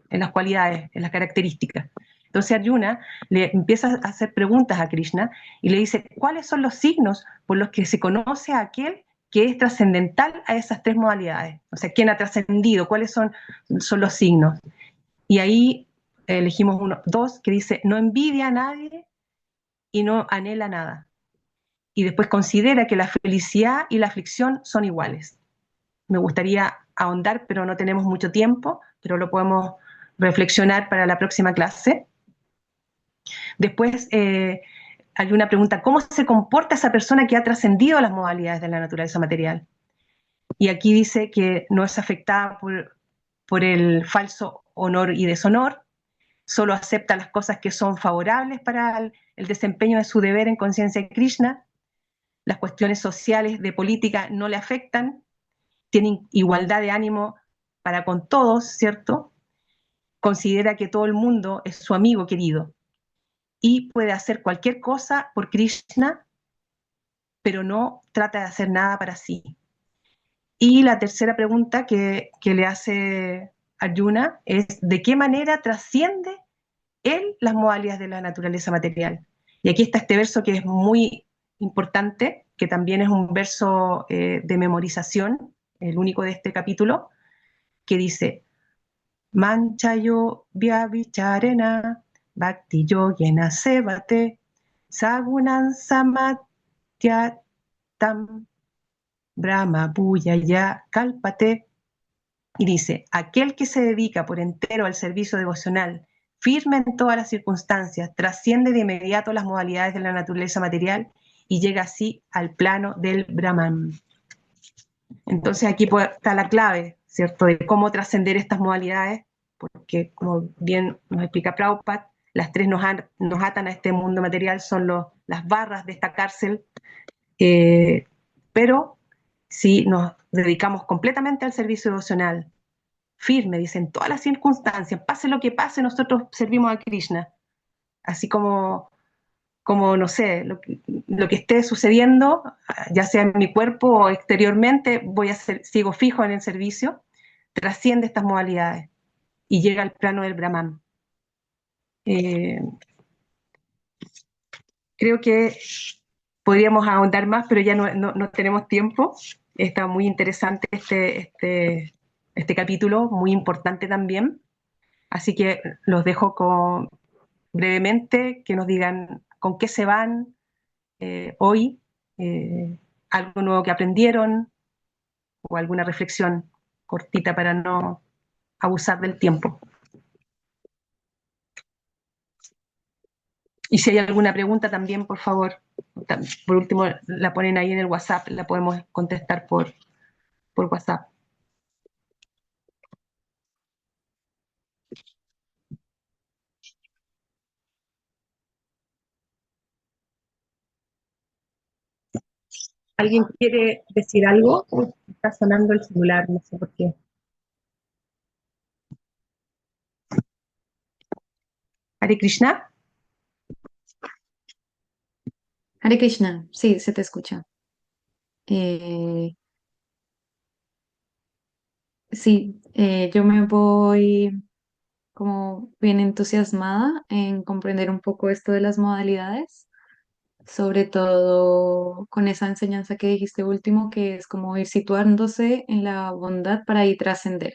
las cualidades, en las características. Entonces Arjuna le empieza a hacer preguntas a Krishna y le dice, ¿cuáles son los signos por los que se conoce a aquel que es trascendental a esas tres modalidades? O sea, ¿quién ha trascendido? ¿Cuáles son los signos? Y ahí elegimos dos, que dice, no envidia a nadie y no anhela nada. Y después considera que la felicidad y la aflicción son iguales. Me gustaría ahondar, pero no tenemos mucho tiempo, pero lo podemos reflexionar para la próxima clase. Después hay una pregunta, ¿cómo se comporta esa persona que ha trascendido las modalidades de la naturaleza material? Y aquí dice que no es afectada por el falso honor y deshonor, solo acepta las cosas que son favorables para el desempeño de su deber en conciencia de Krishna, las cuestiones sociales de política no le afectan, tiene igualdad de ánimo para con todos, ¿cierto? Considera que todo el mundo es su amigo querido y puede hacer cualquier cosa por Krishna, pero no trata de hacer nada para sí. Y la tercera pregunta que le hace Arjuna es, ¿de qué manera trasciende él las modalidades de la naturaleza material? Y aquí está este verso que es muy importante, que también es un verso de memorización, el único de este capítulo, que dice, Manchayo vyavicharena bhakti yogena sevate sagunan samatyatam brahma bhuyaya kalpate. Y dice, aquel que se dedica por entero al servicio devocional, firme en todas las circunstancias, trasciende de inmediato las modalidades de la naturaleza material y llega así al plano del Brahman. Entonces aquí está la clave, ¿cierto?, de cómo trascender estas modalidades, porque como bien nos explica Prabhupada, las tres nos atan a este mundo material, son las barras de esta cárcel, pero si nos dedicamos completamente al servicio devocional, firme, dice, en todas las circunstancias, pase lo que pase, nosotros servimos a Krishna, así como no sé, lo que esté sucediendo, ya sea en mi cuerpo o exteriormente, sigo fijo en el servicio, trasciende estas modalidades y llega al plano del Brahman. Creo que podríamos ahondar más, pero ya no tenemos tiempo. Está muy interesante este capítulo, muy importante también. Así que los dejo brevemente, que nos digan con qué se van hoy, algo nuevo que aprendieron o alguna reflexión cortita para no abusar del tiempo. Y si hay alguna pregunta también, por favor, por último, la ponen ahí en el WhatsApp, la podemos contestar por WhatsApp. ¿Alguien quiere decir algo? Uy, está sonando el celular, no sé por qué. Hare Krishna. Hare Krishna, sí, se te escucha. Eh, sí, yo me voy como bien entusiasmada en comprender un poco esto de las modalidades, sobre todo con esa enseñanza que dijiste último, que es como ir situándose en la bondad para ir trascender.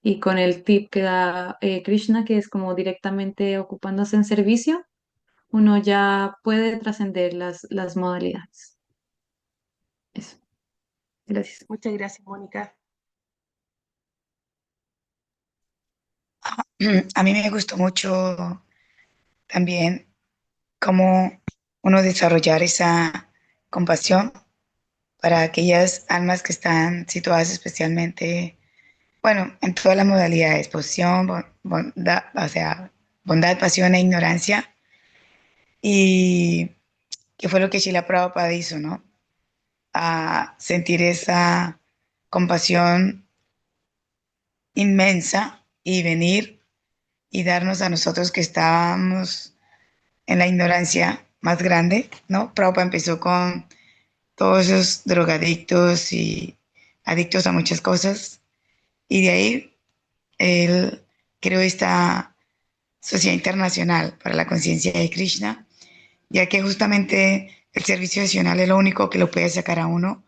Y con el tip que da Krishna, que es como directamente ocupándose en servicio, uno ya puede trascender las modalidades. Eso, gracias. Muchas gracias, Mónica. A mí me gustó mucho también cómo uno desarrollar esa compasión para aquellas almas que están situadas especialmente, bueno, en todas las modalidades, posición, bondad, o sea, bondad, pasión e ignorancia. Y que fue lo que Shila Prabhupada hizo, ¿no? A sentir esa compasión inmensa y venir y darnos a nosotros que estábamos en la ignorancia más grande, ¿no? Prabhupada empezó con todos esos drogadictos y adictos a muchas cosas, y de ahí él creó esta Sociedad Internacional para la Conciencia de Krishna, ya que justamente el servicio adicional es lo único que lo puede sacar a uno,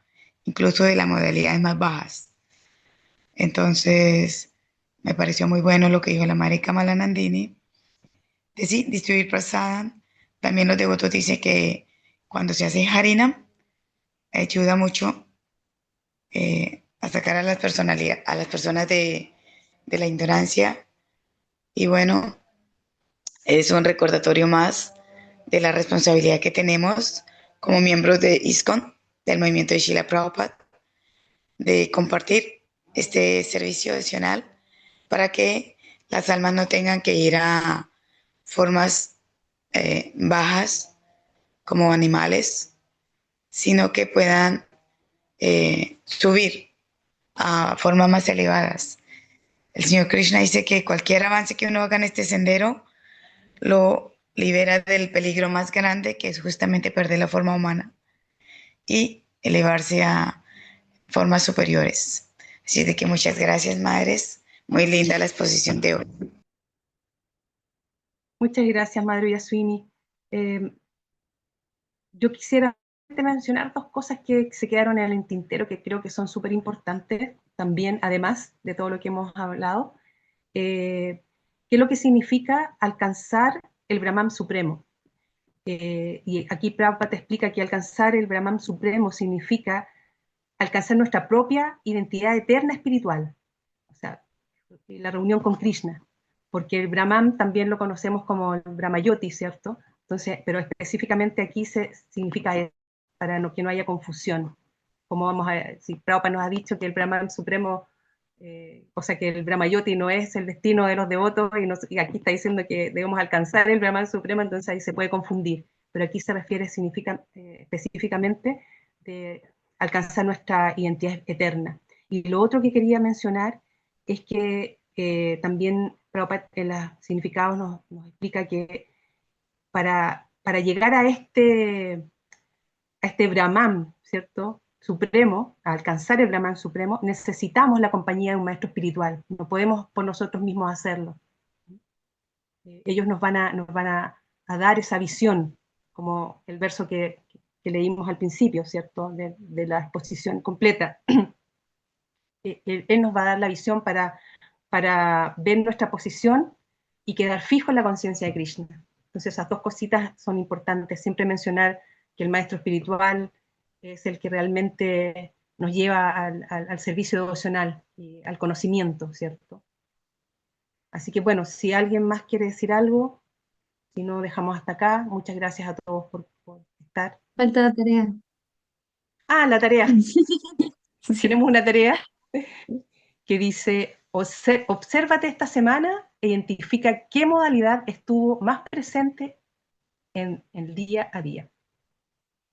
incluso de las modalidades más bajas. Entonces, me pareció muy bueno lo que dijo la Madre Kamala Nandini, de sí, distribuir prasadam. También los devotos dicen que cuando se hace harinam, ayuda mucho a sacar a las personalidades, a las personas de la ignorancia. Y bueno, es un recordatorio más de la responsabilidad que tenemos como miembros de ISKCON, del movimiento de Srila Prabhupada, de compartir este servicio adicional para que las almas no tengan que ir a formas bajas como animales, sino que puedan subir a formas más elevadas. El Señor Krishna dice que cualquier avance que uno haga en este sendero lo libera del peligro más grande, que es justamente perder la forma humana y elevarse a formas superiores. Así de que muchas gracias, madres. Muy linda la exposición de hoy. Muchas gracias, Madre Yaswini. Yo quisiera mencionar dos cosas que se quedaron en el tintero que creo que son súper importantes también, además de todo lo que hemos hablado. ¿Qué es lo que significa alcanzar el Brahman Supremo? Y aquí Prabhupada te explica que alcanzar el Brahman Supremo significa alcanzar nuestra propia identidad eterna espiritual, o sea, la reunión con Krishna, porque el Brahman también lo conocemos como el Brahmayoti, ¿cierto? Entonces, pero específicamente aquí significa eso, para que no haya confusión. Como vamos a, si Prabhupada nos ha dicho que el Brahman Supremo, o sea que el Brahmayoti no es el destino de los devotos, y aquí está diciendo que debemos alcanzar el Brahman Supremo, entonces ahí se puede confundir. Pero aquí se refiere específicamente de alcanzar nuestra identidad eterna. Y lo otro que quería mencionar es que también Prabhupada en los significados nos explica que para llegar a este Brahman, ¿cierto? Supremo, a alcanzar el Brahman supremo, necesitamos la compañía de un maestro espiritual. No podemos por nosotros mismos hacerlo. Ellos nos van a dar esa visión, como el verso que leímos al principio, ¿cierto? De la exposición completa. Él nos va a dar la visión para ver nuestra posición y quedar fijo en la conciencia de Krishna. Entonces esas dos cositas son importantes, siempre mencionar que el maestro espiritual es el que realmente nos lleva al servicio devocional, y al conocimiento, ¿cierto? Así que bueno, si alguien más quiere decir algo, Si no, dejamos hasta acá. Muchas gracias a todos por estar. Falta la tarea. Ah, la tarea. Tenemos una tarea que dice, obsérvate esta semana e identifica qué modalidad estuvo más presente en el día a día.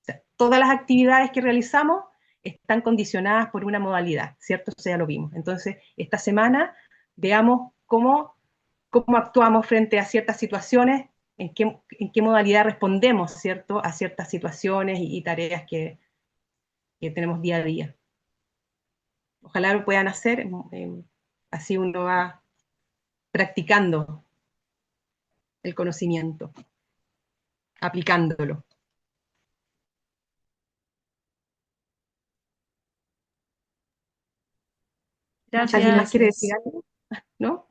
O sea, todas las actividades que realizamos están condicionadas por una modalidad, ¿cierto? Eso ya lo vimos. Entonces, esta semana veamos cómo actuamos frente a ciertas situaciones, en qué modalidad respondemos, ¿cierto? A ciertas situaciones y tareas que tenemos día a día. Ojalá lo puedan hacer, así uno va practicando el conocimiento, aplicándolo. ¿Alguien más quiere decir Gracias. algo? ¿No?